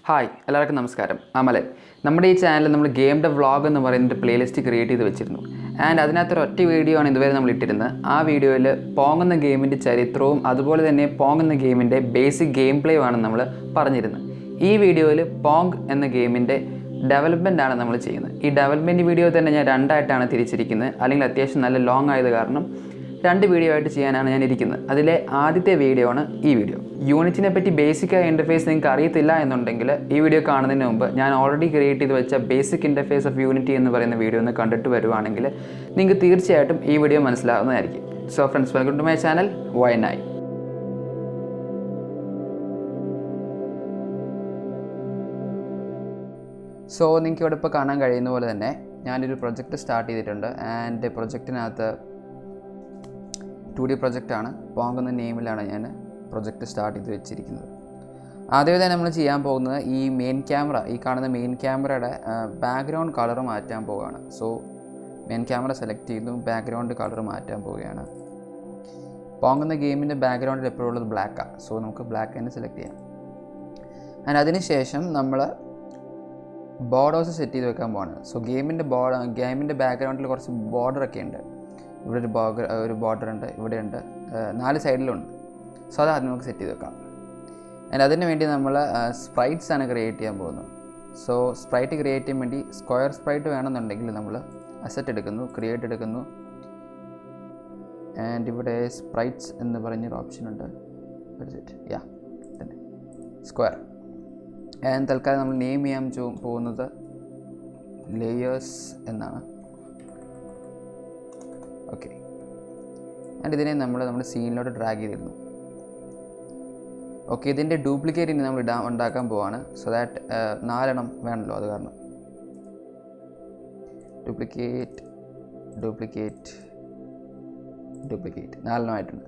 Hi എല്ലാവർക്കും നമസ്കാരം. അമലൻ. നമ്മുടെ ഈ ചാനലിൽ നമ്മൾ ഗെയിം ഡെ വ്ളോഗ് എന്ന് പറയുന്നൊരു പ്ലേലിസ്റ്റ് ക്രിയേറ്റ് ചെയ്ത് വെച്ചിരുന്നു. ആൻഡ് അതിനകത്തൊരു ഒറ്റ വീഡിയോ ആണ് ഇതുവരെ നമ്മൾ ഇട്ടിരുന്നത്. ആ വീഡിയോയിൽ പോങ് എന്ന ഗെയിമിൻ്റെ ചരിത്രവും അതുപോലെ തന്നെ പോങ് എന്ന ഗെയിമിൻ്റെ ബേസിക് ഗെയിം പ്ലേയും ആണ് നമ്മൾ പറഞ്ഞിരുന്നത്. ഈ വീഡിയോയിൽ പോങ് എന്ന ഗെയിമിൻ്റെ ഡെവലപ്മെൻ്റ് ആണ് നമ്മൾ ചെയ്യുന്നത്. ഈ ഡെവലപ്മെൻറ്റ് വീഡിയോ തന്നെ ഞാൻ രണ്ടായിട്ടാണ് തിരിച്ചിരിക്കുന്നത്. അല്ലെങ്കിൽ അത്യാവശ്യം നല്ല ലോങ് ആയത് കാരണം രണ്ട് വീഡിയോ ആയിട്ട് ചെയ്യാനാണ് ഞാൻ ഇരിക്കുന്നത്. അതിലെ ആദ്യത്തെ വീഡിയോ ആണ് ഈ വീഡിയോ. യൂണിറ്റിനെ പറ്റി ബേസിക്കായ ഇൻ്റർഫേസ് നിങ്ങൾക്ക് അറിയത്തില്ല എന്നുണ്ടെങ്കിൽ ഈ വീഡിയോ കാണുന്നതിന് മുമ്പ് ഞാൻ ഓൾറെഡി ക്രിയേറ്റ് ചെയ്ത് വെച്ച ബേസിക് ഇൻ്റർഫേസ് ഓഫ് യൂണിറ്റി എന്ന് പറയുന്ന വീഡിയോ ഒന്ന് കണ്ടിട്ട് വരുവാണെങ്കിൽ നിങ്ങൾക്ക് തീർച്ചയായിട്ടും ഈ വീഡിയോ മനസ്സിലാവുന്നതായിരിക്കും. So friends, welcome to my channel വൈനായി. സോ നിങ്ങൾക്ക് ഇവിടെ ഇപ്പോൾ കാണാൻ കഴിയുന്ന പോലെ തന്നെ ഞാനൊരു പ്രൊജക്റ്റ് സ്റ്റാർട്ട് ചെയ്തിട്ടുണ്ട്. ആൻഡ് പ്രൊജക്റ്റിനകത്ത് 2D പ്രൊജക്റ്റാണ്. പോങ് എന്ന നെയിമിലാണ് ഞാൻ പ്രൊജക്റ്റ് സ്റ്റാർട്ട് ചെയ്ത് വെച്ചിരിക്കുന്നത്. ആദ്യമേ തന്നെ നമ്മൾ ചെയ്യാൻ പോകുന്നത് ഈ മെയിൻ ക്യാമറ, ഈ കാണുന്ന മെയിൻ ക്യാമറയുടെ ബാക്ക്ഗ്രൗണ്ട് കളർ മാറ്റാൻ പോവുകയാണ്. സോ മെയിൻ ക്യാമറ സെലക്ട് ചെയ്തു, ബാക്ക്ഗ്രൗണ്ട് കളർ മാറ്റാൻ പോവുകയാണ്. പോങ് എന്ന ഗെയിമിൻ്റെ ബാക്ക്ഗ്രൗണ്ടിൽ എപ്പോഴും ഉള്ളത് ബ്ലാക്കാണ്. സോ നമുക്ക് ബ്ലാക്ക് തന്നെ സെലക്ട് ചെയ്യാം. ആൻഡ് അതിനുശേഷം നമ്മൾ ബോർഡേഴ്സ് സെറ്റ് ചെയ്ത് വെക്കാൻ പോവാണ്. സോ ഗെയിമിൻ്റെ ബാക്ക്ഗ്രൗണ്ടിൽ കുറച്ച് ബോർഡറൊക്കെ ഉണ്ട്. ഇവിടെ ഒരു ബോർഡർ ഉണ്ട്, ഇവിടെയുണ്ട്, 4 സൈഡിലുണ്ട്. സോ അത് ആദ്യം നമുക്ക് സെറ്റ് ചെയ്ത് വെക്കാം. ആൻഡ് അതിന് വേണ്ടി നമ്മൾ സ്പ്രൈറ്റ്സ് ആണ് ക്രിയേറ്റ് ചെയ്യാൻ പോകുന്നത്. സോ സ്പ്രൈറ്റ് ക്രിയേറ്റ് ചെയ്യാൻ വേണ്ടി സ്ക്വയർ സ്പ്രൈറ്റ് വേണമെന്നുണ്ടെങ്കിൽ നമ്മൾ അസറ്റ് എടുക്കുന്നു, ക്രിയേറ്റ് എടുക്കുന്നു. ആൻഡ് ഇവിടെ സ്പ്രൈറ്റ്സ് എന്ന് പറഞ്ഞൊരു ഓപ്ഷൻ ഉണ്ട്. തന്നെ സ്ക്വയർ. ആൻഡ് തൽക്കാലം നമ്മൾ നെയിം ചെയ്യാൻ പോകുന്നത് ലേയേഴ്സ് എന്നാണ്. ഓക്കെ. ആൻഡ് ഇതിനെ നമ്മുടെ സീനിലോട്ട് ഡ്രാഗ് ചെയ്തിരുന്നു. ഓക്കെ, ഇതിൻ്റെ ഡ്യൂപ്ലിക്കേറ്റ് ഇനി നമ്മൾ ഉണ്ടാക്കാൻ പോവാണ്. സോ ദാറ്റ് 4 എണ്ണം വേണമല്ലോ, അത് കാരണം ഡ്യൂപ്ലിക്കേറ്റ് 4 എണ്ണം ആയിട്ടുണ്ട്.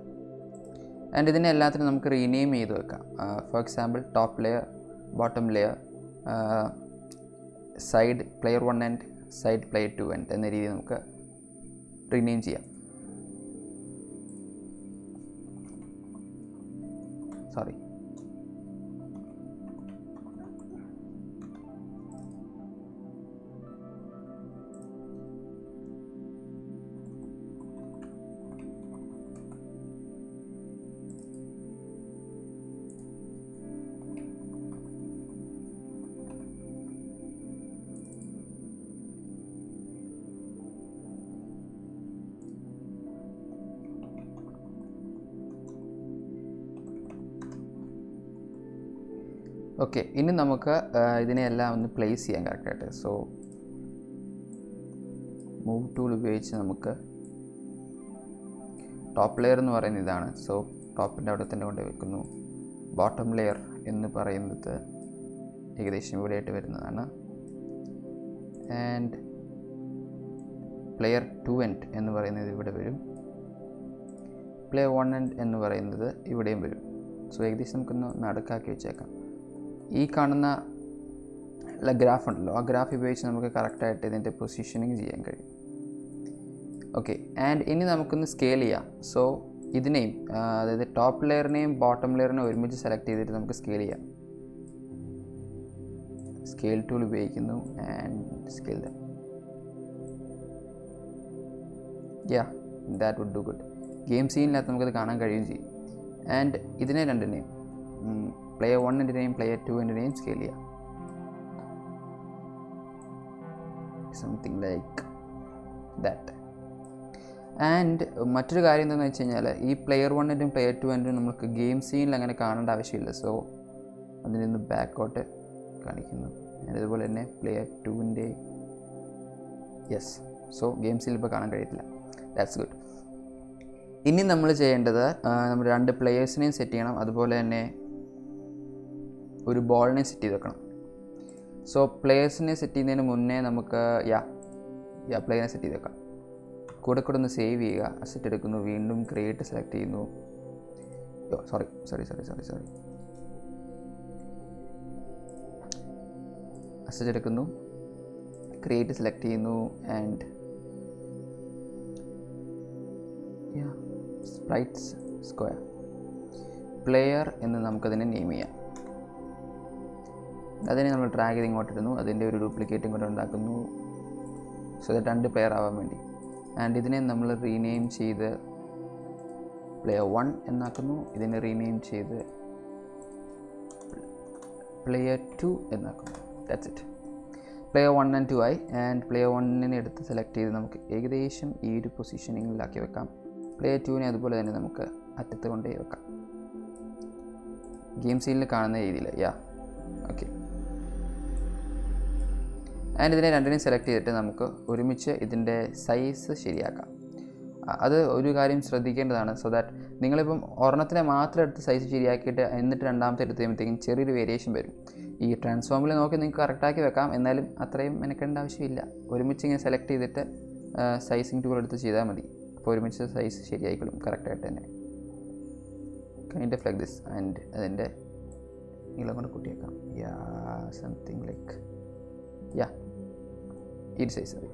ആൻഡ് ഇതിനെ എല്ലാത്തിനും നമുക്ക് റീനെയിം ചെയ്ത് വെക്കാം. For example top layer, bottom layer, side player 1 and side player 2 and എന്ന രീതിയിൽ നമുക്ക് റീനെയിം ചെയ്യാം. സോറി. ഓക്കെ, ഇനി നമുക്ക് ഇതിനെല്ലാം ഒന്ന് പ്ലേസ് ചെയ്യാം കറക്റ്റായിട്ട്. സോ മൂവ് ടൂൾ ഉപയോഗിച്ച് നമുക്ക് ടോപ്പ് ലെയർ എന്ന് പറയുന്നത് ഇതാണ്. സോ ടോപ്പിൻ്റെ അവിടെ തന്നെ കൊണ്ട് വെക്കുന്നു. ബോട്ടം ലെയർ എന്ന് പറയുന്നത് ഏകദേശം ഇവിടെയായിട്ട് വരുന്നതാണ്. ആൻഡ് പ്ലെയർ 2 എൻഡ് എന്ന് പറയുന്നത് ഇവിടെ വരും. പ്ലെയർ 1 എൻഡ് എന്ന് പറയുന്നത് ഇവിടെയും വരും. സോ ഏകദേശം നമുക്കൊന്ന് നടുക്കാക്കി വെച്ചേക്കാം. ഈ കാണുന്ന ഗ്രാഫ് ഉണ്ടല്ലോ, ആ ഗ്രാഫ് ഉപയോഗിച്ച് നമുക്ക് കറക്റ്റായിട്ട് ഇതിൻ്റെ പൊസിഷനിങ് ചെയ്യാൻ കഴിയും. ഓക്കെ. ആൻഡ് ഇനി നമുക്കൊന്ന് സ്കെയിൽ ചെയ്യാം. സോ ഇതിനെയും അതായത് ടോപ്പ് ലെയറിനെയും ബോട്ടം ലെയറിനെയും ഒരുമിച്ച് സെലക്ട് ചെയ്തിട്ട് നമുക്ക് സ്കെയിൽ ചെയ്യാം. സ്കെയിൽ ടൂൾ ഉപയോഗിക്കുന്നു and scale them. That would do good. Game സീനിനകത്ത് നമുക്കത് കാണാൻ കഴിയുകയും ചെയ്യും. ആൻഡ് ഇതിനെ രണ്ടിനെയും പ്ലെയർ 1-ൻ്റെയും പ്ലെയർ 2-ൻ്റെയും സ്കെയിൽ ചെയ്യാം. Something like that. ആൻഡ് മറ്റൊരു കാര്യം എന്താണെന്ന് വെച്ച് കഴിഞ്ഞാൽ ഈ പ്ലെയർ 1-ൻ്റെയും പ്ലെയർ 2-ൻ്റെയും നമുക്ക് ഗെയിം സീനിൽ അങ്ങനെ കാണേണ്ട ആവശ്യമില്ല. സോ അതിൽ നിന്ന് ബാക്കോട്ട് കാണിക്കുന്നു. അതുപോലെ തന്നെ പ്ലെയർ 2-ൻ്റെ സോ ഗെയിം സീനിൽ ഇപ്പോൾ കാണാൻ കഴിയത്തില്ല. That's good. ഇനി നമ്മൾ ചെയ്യേണ്ടത് നമ്മൾ 2 പ്ലെയേഴ്സിനെയും സെറ്റ് ചെയ്യണം. അതുപോലെ തന്നെ ഒരു ബോളിനെ സെറ്റ് ചെയ്ത് വെക്കണം. സോ പ്ലെയേഴ്സിനെ സെറ്റ് ചെയ്യുന്നതിന് മുന്നേ നമുക്ക് പ്ലെയറിനെ സെറ്റ് ചെയ്ത് വെക്കാം. കൂടെ ഒന്ന് സേവ് ചെയ്യുക. അസറ്റ് എടുക്കുന്നു, വീണ്ടും ക്രിയേറ്റ് സെലക്ട് ചെയ്യുന്നു. സോറി അസറ്റ് എടുക്കുന്നു, ക്രിയേറ്റ് സെലക്ട് ചെയ്യുന്നു. ആൻഡ് സ്പ്രൈറ്റ്സ് സ്ക്വയർ പ്ലെയർ എന്ന് നമുക്കതിനെ നെയിം ചെയ്യാം. അതിനെ നമ്മൾ ഡ്രാഗ് ചെയ്ത് ഇങ്ങോട്ടിരുന്നു. അതിൻ്റെ ഒരു ഡ്യൂപ്ലിക്കേറ്റും കൂടെ ഉണ്ടാക്കുന്നു, സോ ദാറ്റ് 2 പ്ലെയർ ആവാൻ വേണ്ടി. ആൻഡ് ഇതിനെ നമ്മൾ റീനെയിം ചെയ്ത് പ്ലെയർ 1 എന്നാക്കുന്നു. ഇതിനെ റീനെയിം ചെയ്ത് പ്ലെയർ 2 എന്നാക്കുന്നു. That's it. പ്ലെയർ 1 and 2 ആയി. ആൻഡ് പ്ലെയർ 1നെ എടുത്ത് സെലക്ട് ചെയ്ത് നമുക്ക് ഏകദേശം ഈ ഒരു പൊസിഷനിങ്ങിലാക്കി വെക്കാം. പ്ലെയർ 2നെ അതുപോലെ തന്നെ നമുക്ക് അറ്റത്ത് കൊണ്ടേ വെക്കാം, ഗെയിം സീനിൽ കാണുന്ന രീതിയിൽ. ഓക്കെ. ആൻഡ് ഇതിനെ രണ്ടിനെയും സെലക്ട് ചെയ്തിട്ട് നമുക്ക് ഒരുമിച്ച് ഇതിൻ്റെ സൈസ് ശരിയാക്കാം. അത് ഒരു കാര്യം ശ്രദ്ധിക്കേണ്ടതാണ്, സോ ദാറ്റ് നിങ്ങളിപ്പം ഒരെണ്ണത്തിനെ മാത്രം എടുത്ത് സൈസ് ശരിയാക്കിയിട്ട് എന്നിട്ട് രണ്ടാമത്തെ എടുത്ത് കഴിയുമ്പോഴത്തേക്കും ചെറിയൊരു വേരിയേഷൻ വരും. ഈ ട്രാൻസ്ഫോമിൽ നോക്കി നിങ്ങൾക്ക് കറക്റ്റാക്കി വെക്കാം, എന്നാലും അത്രയും മെനക്കേണ്ട ആവശ്യമില്ല. ഒരുമിച്ച് ഇങ്ങനെ സെലക്ട് ചെയ്തിട്ട് സൈസിങ് ടൂൾ എടുത്ത് ചെയ്താൽ മതി. അപ്പോൾ ഒരുമിച്ച് സൈസ് ശരിയായിക്കൊള്ളും കറക്റ്റായിട്ട് തന്നെ. Kind of like this. And അതിൻ്റെ നീളം കൊണ്ട് കൂട്ടിയേക്കാം. സംതിങ് ലൈക്ക് ഈ സൈസ് മതി.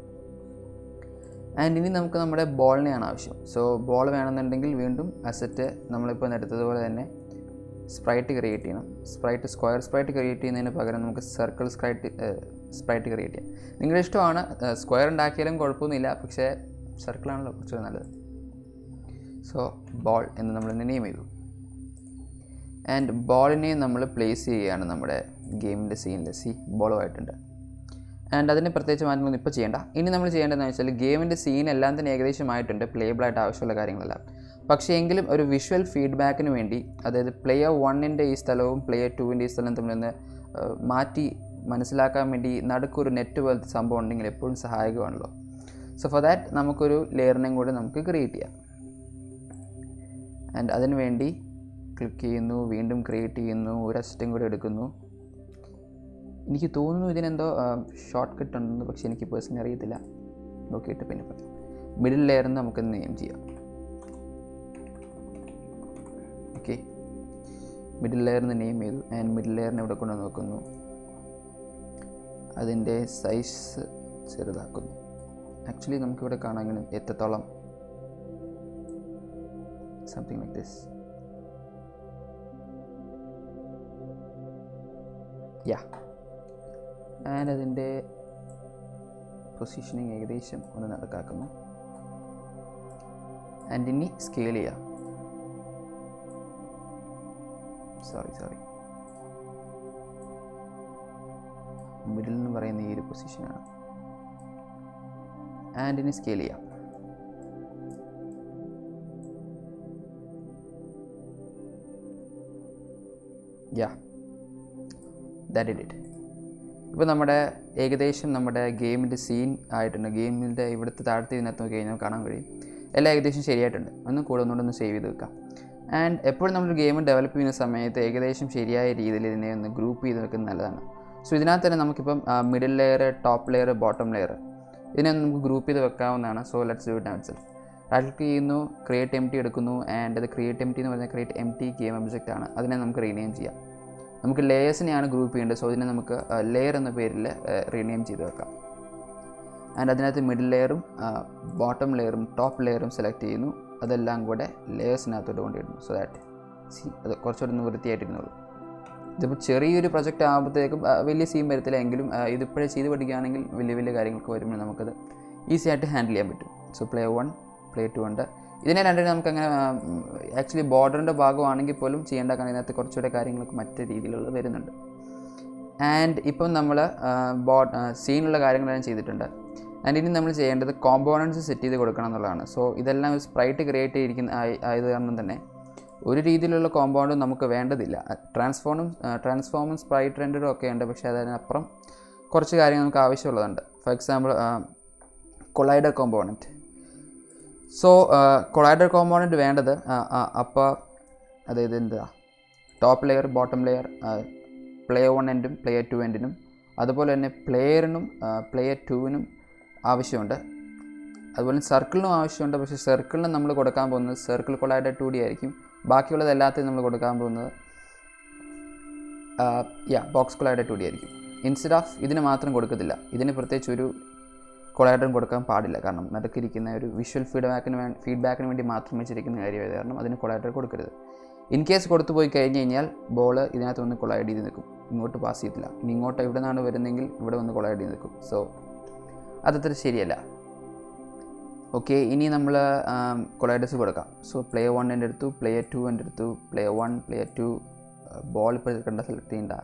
ആൻഡ് ഇനി നമുക്ക് നമ്മുടെ ബോളിനെയാണ് ആവശ്യം. സോ ബോൾ വേണമെന്നുണ്ടെങ്കിൽ വീണ്ടും അസറ്റ് നമ്മളിപ്പോൾ എടുത്തതുപോലെ തന്നെ സ്പ്രൈറ്റ് ക്രിയേറ്റ് ചെയ്യണം. സ്ക്വയർ സ്പ്രൈറ്റ് ക്രിയേറ്റ് ചെയ്യുന്നതിന് പകരം നമുക്ക് സർക്കിൾ സ്പ്രൈറ്റ് ക്രിയേറ്റ് ചെയ്യാം. നിങ്ങളുടെ ഇഷ്ടമാണ്, സ്ക്വയർ ഉണ്ടാക്കിയാലും കുഴപ്പമൊന്നുമില്ല, പക്ഷേ സർക്കിളാണല്ലോ കുറച്ചുകൂടെ നല്ലത്. സോ ബോൾ എന്ന് നമ്മൾ നെയിം ചെയ്തു. ആൻഡ് ബോളിനെ നമ്മൾ പ്ലേസ് ചെയ്യുകയാണ് നമ്മുടെ ഗെയിമിൻ്റെ സീനിൽ. ബോളുമായിട്ടുണ്ട്. ആൻഡ് അതിന് പ്രത്യേകിച്ച് മാറ്റങ്ങളൊന്നും ഇപ്പോൾ ചെയ്യേണ്ട. ഇനി നമ്മൾ ചെയ്യേണ്ടതെന്ന് വെച്ചാൽ ഗെയിമിൻ്റെ സീൻ എല്ലാം തന്നെ ഏകദേശമായിട്ടുണ്ട്, പ്ലേബിളായിട്ട് ആവശ്യമുള്ള കാര്യങ്ങളെല്ലാം. പക്ഷേ എങ്കിലും ഒരു വിഷ്വൽ ഫീഡ്ബാക്കിന് വേണ്ടി, അതായത് പ്ലെയർ 1ൻ്റെ ഈ സ്ഥലവും പ്ലെയർ 2ൻ്റെ ഈ സ്ഥലവും തമ്മിലൊന്ന് മാറ്റി മനസ്സിലാക്കാൻ വേണ്ടി നടുക്കൊരു നെറ്റ് പോലത്തെ സംഭവം ഉണ്ടെങ്കിൽ എപ്പോഴും സഹായകമാണല്ലോ. സോ ഫോർ ദാറ്റ് നമുക്കൊരു ലെയറിനെയും കൂടി നമുക്ക് ക്രിയേറ്റ് ചെയ്യാം. ആൻഡ് അതിന് വേണ്ടി ക്ലിക്ക് ചെയ്യുന്നു, വീണ്ടും ക്രിയേറ്റ് ചെയ്യുന്നു, ഒരു അസിറ്റും കൂടി എടുക്കുന്നു. എനിക്ക് തോന്നുന്നു ഇതിനെന്തോ ഷോർട്ട് കട്ട് ഉണ്ടെന്ന്, പക്ഷേ എനിക്ക് പേഴ്സണലി അറിയത്തില്ല. നോക്കിയിട്ട് പിന്നെ പറയാം. മിഡിൽ ലെയറിന് നമുക്ക് നെയിം ചെയ്യാം. ഓക്കെ, മിഡിൽ ലെയറിന് നെയിം ചെയ്തു. ആൻഡ് മിഡിൽ ലെയറിനെ ഇവിടെ കൊണ്ട് നോക്കുന്നു, അതിൻ്റെ സൈസ് ചെറുതാക്കുന്നു. ആക്ച്വലി നമുക്കിവിടെ കാണാൻ ഇങ്ങനെ എത്രത്തോളം സംതിങ് ലൈക്ക് ദിസ്. ആൻഡ് അതിൻ്റെ പൊസിഷനിങ് ഏകദേശം ഒന്ന് നടക്കാക്കുന്നു. ആൻഡ് ഇനി സ്കെയിൽ ചെയ്യാം. സോറി മിഡിൽ എന്ന് പറയുന്ന ഈ ഒരു പൊസിഷനാണ്. ആൻഡ് ഇനി സ്കെയിൽ ചെയ്യാം. That did it. ഇപ്പോൾ നമ്മുടെ ഏകദേശം നമ്മുടെ ഗെയിമിൻ്റെ സീൻ ആയിട്ടുണ്ട്. ഗെയിമിൻ്റെ ഇവിടുത്തെ താഴത്തെ ഇതിനകത്ത് നോക്കി കഴിഞ്ഞാൽ കാണാൻ കഴിയും എല്ലാം ഏകദേശം ശരിയായിട്ടുണ്ട്. ഒന്ന് കൂടെ ഒന്നുകൊണ്ടൊന്ന് സേവ് ചെയ്ത് വെക്കാം. ആൻഡ് എപ്പോഴും നമ്മളൊരു ഗെയിം ഡെവലപ്പ് ചെയ്യുന്ന സമയത്ത് ഏകദേശം ശരിയായ രീതിയിൽ ഇതിനെ ഒന്ന് ഗ്രൂപ്പ് ചെയ്ത് വെക്കുന്നത് നല്ലതാണ്. സോ ഇതിനകത്ത് തന്നെ നമുക്കിപ്പം middle layer, top layer, bottom layer ഇതിനെ നമുക്ക് ഗ്രൂപ്പ് ചെയ്ത് വെക്കാവുന്നതാണ്. So let's do it now itself. Right click ചെയ്യുന്നു, ക്രിയേറ്റ് എംപ്റ്റി എടുക്കുന്നു. ആൻഡ് അത് ക്രിയേറ്റ് എംപ്റ്റി എന്ന് പറഞ്ഞാൽ ക്രിയേറ്റ് എംപ്റ്റി ഗെയിം ഒബ്ജക്റ്റ് ആണ്. അതിനെ നമുക്ക് റീനെയിം ചെയ്യാം. നമുക്ക് ലെയേഴ്സിനെയാണ് ഗ്രൂപ്പ് ചെയ്യേണ്ടത്. സോ ഇതിനെ നമുക്ക് ലെയർ എന്ന പേരിൽ റീനെയിം ചെയ്ത് വെക്കാം. ആൻഡ് അതിനകത്ത് മിഡിൽ ലെയറും ബോട്ടം ലെയറും ടോപ്പ് ലെയറും സെലക്ട് ചെയ്യുന്നു. അതെല്ലാം കൂടെ ലെയേഴ്സിനകത്തോട്ട് കൊണ്ടിടുന്നു. സോ ദാറ്റ് അത് കുറച്ചുകൂടി ഒന്ന് വൃത്തിയായിട്ടിരുന്നുള്ളൂ. ഇതിപ്പോൾ ചെറിയൊരു പ്രൊജക്റ്റ് ആകുമ്പോഴത്തേക്കും വലിയ സീൻ വരത്തില്ല, എങ്കിലും ഇതിപ്പോഴേ ചെയ്ത് പഠിക്കുകയാണെങ്കിൽ വലിയ വലിയ കാര്യങ്ങൾക്ക് വരുമ്പോൾ നമുക്കത് ഈസി ആയിട്ട് ഹാൻഡിൽ ചെയ്യാൻ പറ്റും. സോ പ്ലെയർ 1, പ്ലെയർ 2 ഉണ്ട്. ഇതിനെ രണ്ടിനും നമുക്കങ്ങനെ ആക്ച്വലി ബോർഡറിൻ്റെ ഭാഗമാണെങ്കിൽ പോലും ചെയ്യേണ്ട, കാരണം ഇതിനകത്ത് കുറച്ചുകൂടെ കാര്യങ്ങളൊക്കെ മറ്റു രീതിയിലുള്ള വരുന്നുണ്ട്. ആൻഡ് ഇപ്പം നമ്മൾ സീനുള്ള കാര്യങ്ങളെല്ലാം ചെയ്തിട്ടുണ്ട്. ആൻഡ് ഇനി നമ്മൾ ചെയ്യേണ്ടത് കോമ്പോണൻറ്റ്സ് സെറ്റ് ചെയ്ത് കൊടുക്കണം എന്നുള്ളതാണ്. സോ ഇതെല്ലാം സ്പ്രൈറ്റ് ക്രിയേറ്റ് ചെയ്തിരിക്കുന്ന ആയത് കാരണം തന്നെ ഒരു രീതിയിലുള്ള കോമ്പൗണ്ടും നമുക്ക് വേണ്ടതില്ല. ട്രാൻസ്ഫോമും സ്പ്രൈറ്റ് റെൻഡറും ഒക്കെ ഉണ്ട്, പക്ഷേ അതിനപ്പുറം കുറച്ച് കാര്യങ്ങൾ നമുക്ക് ആവശ്യമുള്ളതുണ്ട്. For example collider component. So collider component വേണ്ടത് അപ്പോൾ അതായത് എന്താ top layer, bottom layer, player 1 എൻഡും പ്ലെയർ 2 എൻഡിനും അതുപോലെ തന്നെ പ്ലെയറിനും പ്ലെയർ 2നും ആവശ്യമുണ്ട്. അതുപോലെ സർക്കിളിനും ആവശ്യമുണ്ട്. പക്ഷേ സർക്കിളിന് നമ്മൾ കൊടുക്കാൻ പോകുന്നത് സർക്കിൾ കൊളൈഡർ 2D ആയിരിക്കും. ബാക്കിയുള്ളത് എല്ലാത്തിനും നമ്മൾ കൊടുക്കാൻ പോകുന്നത് ബോക്സ് കൊളൈഡർ 2D ആയിരിക്കും. ഇൻസ്റ്റെഡ് ഓഫ് ഇതിന് മാത്രം കൊടുക്കത്തില്ല. ഇതിന് പ്രത്യേകിച്ച് ഒരു കൊളൈഡറും കൊടുക്കാൻ പാടില്ല, കാരണം നടുക്കിരിക്കുന്ന ഒരു വിഷ്വൽ ഫീഡ്ബാക്കിന് വേണ്ടി മാത്രം വെച്ചിരിക്കുന്ന കാര്യമായത് കാരണം അതിന് കൊളൈഡർ കൊടുക്കരുത്. ഇൻ കേസ് കൊടുത്തു പോയി കഴിഞ്ഞ് കഴിഞ്ഞാൽ ബോൾ ഇതിനകത്തൊന്ന് കൊളൈഡ് ചെയ്ത് നിൽക്കും. ഇങ്ങോട്ട് പാസ് ചെയ്യത്തില്ല. ഇനി ഇങ്ങോട്ട് ഇവിടെ നിന്നാണ് വരുന്നതെങ്കിൽ ഇവിടെ വന്ന് കൊളൈഡ് ചെയ്ത് നിൽക്കും. സോ അതത്ര ശരിയല്ല. ഓക്കെ, ഇനി നമ്മൾ കൊളൈഡേഴ്സ് കൊടുക്കാം. സോ പ്ലെയർ 1 എൻ്റെ അടുത്തു, പ്ലെയർ 2 എൻ്റെ അടുത്തു, പ്ലെയർ 1, പ്ലെയർ 2, ബോൾ ഇപ്പോൾ കണ്ട സെലക്ട് ചെയ്യേണ്ട,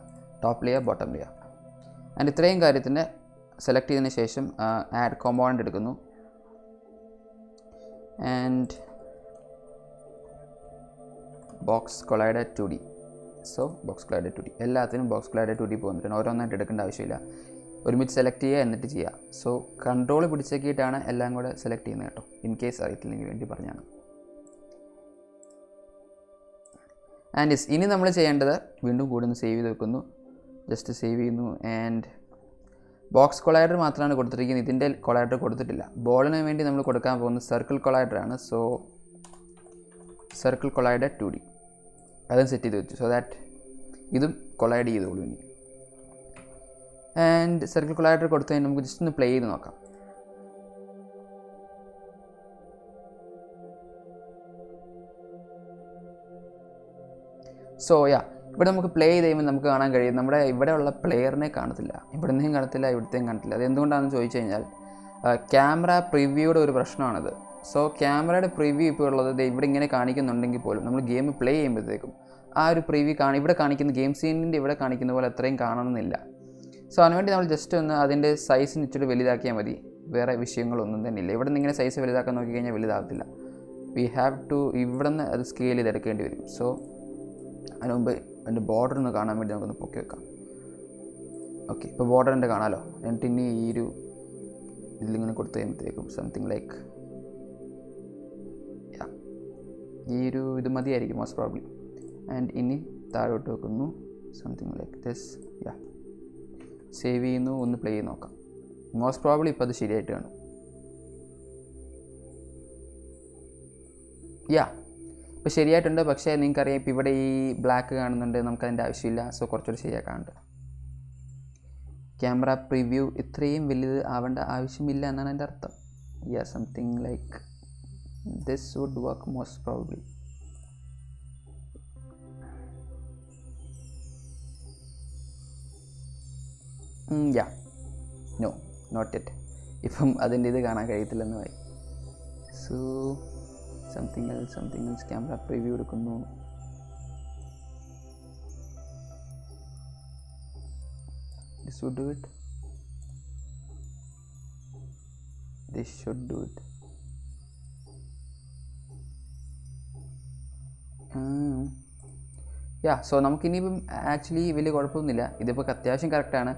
top layer, bottom layer. And ഇത്രയും കാര്യത്തിന് സെലക്ട് ചെയ്തതിന് ശേഷം ആഡ് കോമ്പോണൻ്റ് എടുക്കുന്നു. And box collider 2D. So box collider 2D എല്ലാത്തിനും ബോക്സ് കൊളൈഡർ 2D പോകുന്നുണ്ട്. ഓരോന്നായിട്ട് എടുക്കേണ്ട ആവശ്യമില്ല, ഒരുമിച്ച് സെലക്ട് ചെയ്യുക എന്നിട്ട് ചെയ്യുക. സോ കൺട്രോൾ പിടിച്ചേക്കിയിട്ടാണ് എല്ലാം കൂടെ സെലക്ട് ചെയ്യുന്നത് കേട്ടോ, ഇൻ കേസ് അറിയത്തില്ലെങ്കിൽ വേണ്ടി പറഞ്ഞാണ്. ആൻഡ് ഇനി നമ്മൾ ചെയ്യേണ്ടത് വീണ്ടും കൂടി ഒന്ന് സേവ് ചെയ്ത് വെക്കുന്നു. ജസ്റ്റ് സേവ് ചെയ്യുന്നു. ആൻഡ് ബോക്സ് കൊളൈഡർ മാത്രമാണ് കൊടുത്തിരിക്കുന്നത്, ഇതിൻ്റെ കൊളൈഡർ കൊടുത്തിട്ടില്ല. ബോളിന് വേണ്ടി നമ്മൾ കൊടുക്കാൻ പോകുന്നത് സർക്കിൾ കൊളൈഡറാണ്. സോ സർക്കിൾ കൊളൈഡർ 2D അതും സെറ്റ് ചെയ്ത് വെച്ചു. സോ ദാറ്റ് ഇതും കൊളൈഡ് ചെയ്തോളൂ ഇനി. ആൻഡ് സർക്കിൾ കൊളൈഡർ കൊടുത്തു കഴിഞ്ഞാൽ നമുക്ക് ജസ്റ്റ് ഒന്ന് പ്ലേ ചെയ്ത് നോക്കാം. സോ ഇവിടെ നമുക്ക് പ്ലേ ചെയ്ത് കഴിയുമ്പോൾ നമുക്ക് കാണാൻ കഴിയും നമ്മുടെ ഇവിടെയുള്ള പ്ലെയറിനെ കാണത്തില്ല, ഇവിടുന്നേയും കാണത്തില്ല, ഇവിടുത്തെയും കാണത്തില്ല. അത് എന്തുകൊണ്ടാണെന്ന് ചോദിച്ചു കഴിഞ്ഞാൽ ക്യാമറ പ്രിവ്യൂയുടെ ഒരു പ്രശ്നമാണത്. സോ ക്യാമറയുടെ പ്രിവ്യൂ ഇപ്പോൾ ഉള്ളത് ഇവിടെ ഇങ്ങനെ കാണിക്കുന്നുണ്ടെങ്കിൽ പോലും നമ്മൾ ഗെയിം പ്ലേ ചെയ്യുമ്പോഴത്തേക്കും ആ ഒരു പ്രിവ്യൂ ഇവിടെ കാണിക്കുന്ന ഗെയിം സീനിൻ്റെ ഇവിടെ കാണിക്കുന്ന പോലെ അത്രയും കാണണമെന്നില്ല. സോ അതിനുവേണ്ടി നമ്മൾ ജസ്റ്റ് ഒന്ന് അതിൻ്റെ സൈസിന് ഇച്ചിരി വലുതാക്കിയാൽ മതി, വേറെ വിഷയങ്ങളൊന്നും തന്നെ ഇല്ല. ഇവിടെ നിന്ന് ഇങ്ങനെ സൈസ് വലുതാക്കാൻ നോക്കിക്കഴിഞ്ഞാൽ വലുതാകത്തില്ല. വി ഹാവ് ടു ഇവിടെ നിന്ന് അത് സ്കെയിൽ ചെയ്തെടുക്കേണ്ടി വരും. സോ അതിന് മുമ്പ് അതിൻ്റെ ബോർഡർ ഒന്ന് കാണാൻ വേണ്ടി നമുക്കൊന്ന് പൊക്കി വെക്കാം. ഓക്കെ, ഇപ്പോൾ ബോർഡർ എൻ്റെ കാണാമല്ലോ. എന്നിട്ട് ഇനി ഈ ഒരു ഇതിലിങ്ങനെ കൊടുത്തു കഴിയുമ്പോഴത്തേക്കും സംതിങ് ലൈക്ക് ഈ ഒരു ഇത് മതിയായിരിക്കും മോസ്റ്റ് പ്രോബ്ലി. ആൻഡ് ഇനി താഴോട്ട് വെക്കുന്നു, സംതിങ് ലൈക്ക് ദിസ്. സേവ് ചെയ്യുന്നു, ഒന്ന് പ്ലേ ചെയ്ത് നോക്കാം. മോസ്റ്റ് പ്രോബ്ലി ഇപ്പോൾ അത് ശരിയായിട്ട് കാണും. ഇപ്പോൾ ശരിയായിട്ടുണ്ട്. പക്ഷേ നിങ്ങൾക്കറിയാം ഇപ്പോൾ ഇവിടെ ഈ ബ്ലാക്ക് കാണുന്നുണ്ട്, നമുക്കതിൻ്റെ ആവശ്യമില്ല. സോ കുറച്ചുകൂടി ശരിയാക്കാനുണ്ട്. ക്യാമറ പ്രിവ്യൂ ഇത്രയും വലുത് ആവേണ്ട ആവശ്യമില്ല എന്നാണ് എൻ്റെ അർത്ഥം. Something like this would work most probably. No not it. ഇപ്പം അതിൻ്റെ ഇത് കാണാൻ കഴിയത്തില്ലെന്ന് പറയും. So something else camera preview എടുക്കുന്നു. This would do it. This should do it. So നമുക്കിനിയിപ്പം ആക്ച്വലി വലിയ കുഴപ്പമൊന്നുമില്ല. ഇതിപ്പോൾ അത്യാവശ്യം കറക്റ്റാണ്.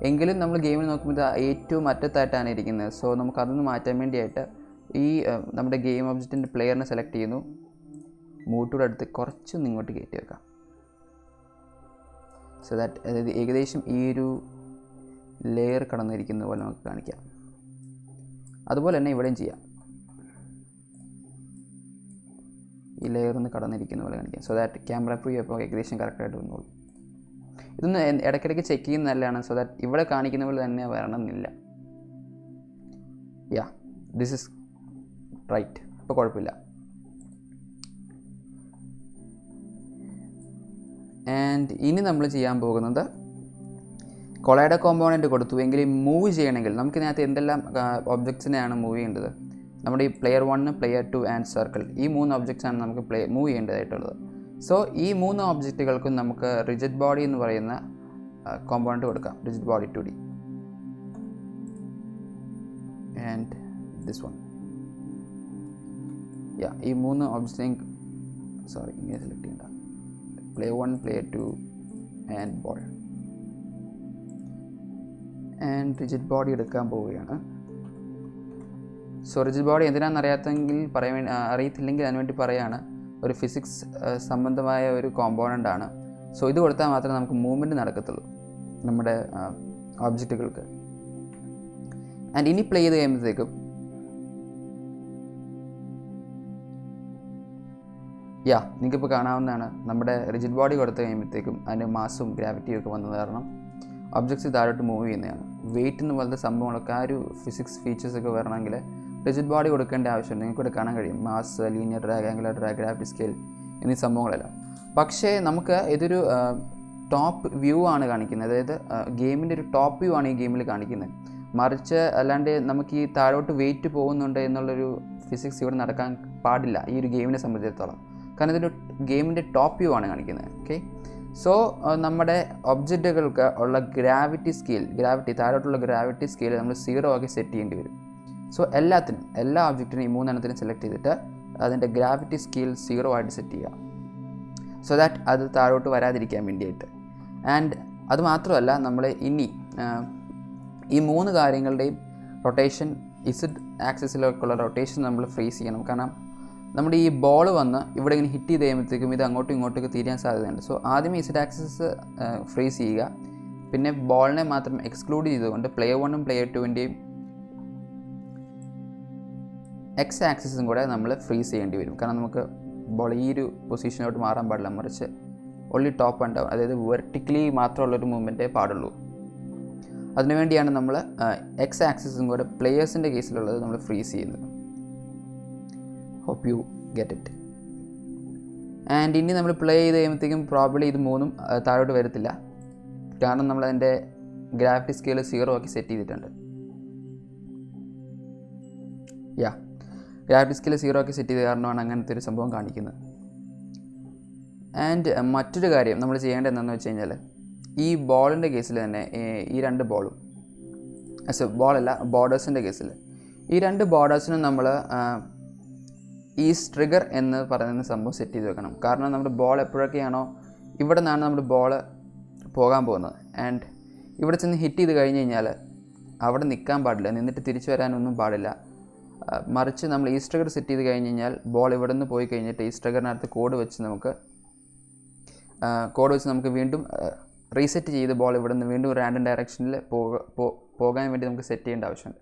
എങ്കിലും നമ്മൾ ഗെയിമിൽ നോക്കുമ്പോൾ ഏറ്റവും അറ്റത്തായിട്ടാണ് ഇരിക്കുന്നത്. സോ നമുക്കതൊന്ന് മാറ്റാൻ വേണ്ടിയായിട്ട് ഈ നമ്മുടെ ഗെയിം ഒബ്ജക്റ്റിൻ്റെ പ്ലെയറിനെ സെലക്ട് ചെയ്യുന്നു. മൂട്ടൂടെ അടുത്ത് കുറച്ചൊന്ന് ഇങ്ങോട്ട് കയറ്റി വെക്കാം. സോ ദാറ്റ് അതായത് ഏകദേശം ഈ ഒരു ലെയർ കടന്നിരിക്കുന്ന പോലെ നമുക്ക് കാണിക്കാം. അതുപോലെ തന്നെ ഇവിടെയും ചെയ്യാം, ഈ ലെയർ ഒന്ന് കടന്നിരിക്കുന്ന പോലെ കാണിക്കാം. സോ ദാറ്റ് ക്യാമറ പ്രിവ്യൂ അപ്പോൾ ഏകദേശം കറക്റ്റായിട്ട് വന്നോളൂ. ഇതൊന്ന് ഇടയ്ക്കിടയ്ക്ക് ചെക്ക് ചെയ്യുന്നത് നല്ലതാണ്. സോ ദാറ്റ് ഇവിടെ കാണിക്കുന്ന പോലെ തന്നെ വരണമെന്നില്ല. This is right. ഇപ്പോൾ കുഴപ്പമില്ല. ആൻഡ് ഇനി നമ്മൾ ചെയ്യാൻ പോകുന്നത് കൊളൈഡർ കോമ്പോണൻറ്റ് കൊടുത്തു എങ്കിൽ മൂവ് ചെയ്യണമെങ്കിൽ നമുക്കിതിനകത്ത് എന്തെല്ലാം ഒബ്ജക്ട്സിനെയാണ് മൂവ് ചെയ്യേണ്ടത്. നമ്മുടെ ഈ പ്ലെയർ 1, പ്ലെയർ 2 ആൻഡ് സർക്കിൾ, ഈ 3 ഒബ്ജക്ട്സാണ് നമുക്ക് മൂവ് ചെയ്യേണ്ടതായിട്ടുള്ളത്. സോ ഈ 3 ഒബ്ജക്റ്റുകൾക്കും നമുക്ക് റിജിഡ് ബോഡി എന്ന് പറയുന്ന കോമ്പോണൻറ്റ് കൊടുക്കാം. Rigid body 2D and this one. ഈ 3 ഒബ്ജക്റ്റിനെ ഇങ്ങനെ സെലക്ട് ചെയ്യേണ്ട. Player 1, player 2 and ball. And rigid body എടുക്കാൻ പോവുകയാണ്. സോ റിജിഡ് ബോഡി എന്തിനാണെന്ന് അറിയത്തില്ലെങ്കിൽ അതിനുവേണ്ടി പറയുകയാണ്. ഒരു ഫിസിക്സ് സംബന്ധമായ ഒരു കോമ്പോണൻ്റ് ആണ്. സോ ഇത് കൊടുത്താൽ മാത്രമേ നമുക്ക് മൂവ്മെൻറ്റ് നടക്കത്തുള്ളൂ നമ്മുടെ ഒബ്ജക്റ്റുകൾക്ക്. ആൻഡ് ഇനി പ്ലേ ചെയ്ത് കഴിയുമ്പോഴത്തേക്കും നിങ്ങൾക്കിപ്പോൾ കാണാവുന്നതാണ്. നമ്മുടെ റിജിഡ് ബോഡി കൊടുത്തു കഴിയുമ്പോഴത്തേക്കും അതിൻ്റെ മാസും ഗ്രാവിറ്റിയും ഒക്കെ വന്നത് കാരണം ഒബ്ജക്ട്സ് താഴോട്ട് മൂവ് ചെയ്യുന്നതാണ്. വെയിറ്റ് എന്ന് പോലത്തെ സംഭവങ്ങളൊക്കെ ആ ഒരു ഫിസിക്സ് ഫീച്ചേഴ്സൊക്കെ വരണമെങ്കിൽ റിജിഡ് ബോഡി കൊടുക്കേണ്ട ആവശ്യമുണ്ട്. നിങ്ങൾക്ക് ഇവിടെ കാണാൻ കഴിയും mass, linear drag, angular drag, gravity scale എന്നീ സംഭവങ്ങളെല്ലാം. പക്ഷേ നമുക്ക് ഇതൊരു ടോപ്പ് വ്യൂ ആണ് കാണിക്കുന്നത്. അതായത് ഗെയിമിൻ്റെ ഒരു ടോപ്പ് വ്യൂ ആണ് ഈ ഗെയിമിൽ കാണിക്കുന്നത്. മറിച്ച് അല്ലാണ്ട് നമുക്ക് ഈ താഴോട്ട് വെയിറ്റ് പോകുന്നുണ്ട് എന്നുള്ളൊരു ഫിസിക്സ് ഇവിടെ നടക്കാൻ പാടില്ല ഈ ഒരു ഗെയിമിനെ സംബന്ധിച്ചിടത്തോളം. കാരണം ഇതൊരു ഗെയിമിൻ്റെ ടോപ്പ് വ്യൂ ആണ് കാണിക്കുന്നത്. ഓക്കെ, സോ നമ്മുടെ ഒബ്ജക്റ്റുകൾക്ക് ഉള്ള ഗ്രാവിറ്റി താഴോട്ടുള്ള ഗ്രാവിറ്റി സ്കെയിൽ നമ്മൾ 0 ആക്കി സെറ്റ് ചെയ്യേണ്ടി വരും. സോ എല്ലാ ഒബ്ജക്റ്റിനും ഈ 3 എണ്ണത്തിനും സെലക്ട് ചെയ്തിട്ട് അതിൻ്റെ ഗ്രാവിറ്റി സ്കെയിൽ 0 ആയിട്ട് സെറ്റ് ചെയ്യുക. സോ ദാറ്റ് അത് താഴോട്ട് വരാതിരിക്കാൻ വേണ്ടിയിട്ട്. ആൻഡ് അത് മാത്രമല്ല, നമ്മൾ ഇനി ഈ 3 കാര്യങ്ങളുടെയും റൊട്ടേഷൻ, ഇസഡ് ആക്സിസിലേക്കുള്ള റൊട്ടേഷൻ നമ്മൾ ഫ്രീസ് ചെയ്യണം. കാരണം നമ്മുടെ ഈ ബോൾ വന്ന് ഇവിടെ ഇങ്ങനെ ഹിറ്റ് ചെയ്ത് കഴിയുമ്പോഴത്തേക്കും ഇത് അങ്ങോട്ടും ഇങ്ങോട്ടേക്ക് തിരിയാൻ സാധ്യതയുണ്ട്. സോ ആദ്യമേ ഇസഡ് ആക്സിസ് ഫ്രീസ് ചെയ്യുക. പിന്നെ ബോളിനെ മാത്രം എക്സ്ക്ലൂഡ് ചെയ്തുകൊണ്ട് പ്ലെയർ 1ഉം പ്ലെയർ 2വിൻ്റെയും എക്സ് ആക്സിസും കൂടെ നമ്മൾ ഫ്രീസ് ചെയ്യേണ്ടി വരും. കാരണം നമുക്ക് ബോൾ ഈ ഒരു പൊസിഷനിലോട്ട് മാറാൻ പാടില്ല, മറിച്ച് ഒള്ളി ടോപ്പ് ആൻഡ് ഡൗൺ, അതായത് വെർട്ടിക്കലി മാത്രമുള്ളൊരു മൂവ്മെൻറ്റേ പാടുള്ളൂ. അതിനുവേണ്ടിയാണ് നമ്മൾ എക്സ് ആക്സിസും കൂടെ പ്ലെയേഴ്സിൻ്റെ കേസിലുള്ളത് നമ്മൾ ഫ്രീസ് ചെയ്യുന്നത്. Hope you get it. And ഇനി നമ്മൾ പ്ലേ ചെയ്ത് കഴിയുമ്പോഴത്തേക്കും പ്രോബ്ലി ഇത് 3ഉം താഴോട്ട് വരത്തില്ല. കാരണം നമ്മളതിൻ്റെ ഗ്രാവിറ്റി സ്കെയിൽ 0 ആക്കി സെറ്റ് ചെയ്തിട്ടുണ്ട്. ഗ്രാവിറ്റി സ്കെയിൽ 0 ആക്കി സെറ്റ് ചെയ്ത കാരണമാണ് അങ്ങനത്തെ ഒരു സംഭവം കാണിക്കുന്നത്. ആൻഡ് മറ്റൊരു കാര്യം നമ്മൾ ചെയ്യേണ്ടത് എന്താണെന്ന് വെച്ച് കഴിഞ്ഞാൽ, ഈ ബോളിൻ്റെ കേസിൽ തന്നെ ഈ 2 ബോളും ബോളല്ല ബോർഡേഴ്സിൻ്റെ കേസിൽ ഈ 2 ബോർഡേഴ്സിനും നമ്മൾ ഈ ട്രിഗർ എന്ന് പറയുന്ന സംഭവം സെറ്റ് ചെയ്ത് വെക്കണം. കാരണം നമ്മുടെ ബോൾ എപ്പോഴൊക്കെയാണോ ഇവിടെ നിന്നാണ് നമ്മുടെ ബോൾ പോകാൻ പോകുന്നത്, ആൻഡ് ഇവിടെ ചെന്ന് ഹിറ്റ് ചെയ്ത് കഴിഞ്ഞ് കഴിഞ്ഞാൽ അവിടെ നിൽക്കാൻ പാടില്ല, നിന്നിട്ട് തിരിച്ചു വരാനൊന്നും പാടില്ല. മറിച്ച് നമ്മൾ ഈ ട്രിഗർ സെറ്റ് ചെയ്ത് കഴിഞ്ഞ് കഴിഞ്ഞാൽ ബോൾ ഇവിടെ നിന്ന് പോയി കഴിഞ്ഞിട്ട് ഈ ട്രിഗറിനകത്ത് കോഡ് വെച്ച് നമുക്ക് വീണ്ടും റീസെറ്റ് ചെയ്ത് ബോൾ ഇവിടെ നിന്ന് വീണ്ടും റാൻഡം ഡയറക്ഷനിൽ പോകാൻ വേണ്ടി നമുക്ക് സെറ്റ് ചെയ്യേണ്ട ആവശ്യമുണ്ട്.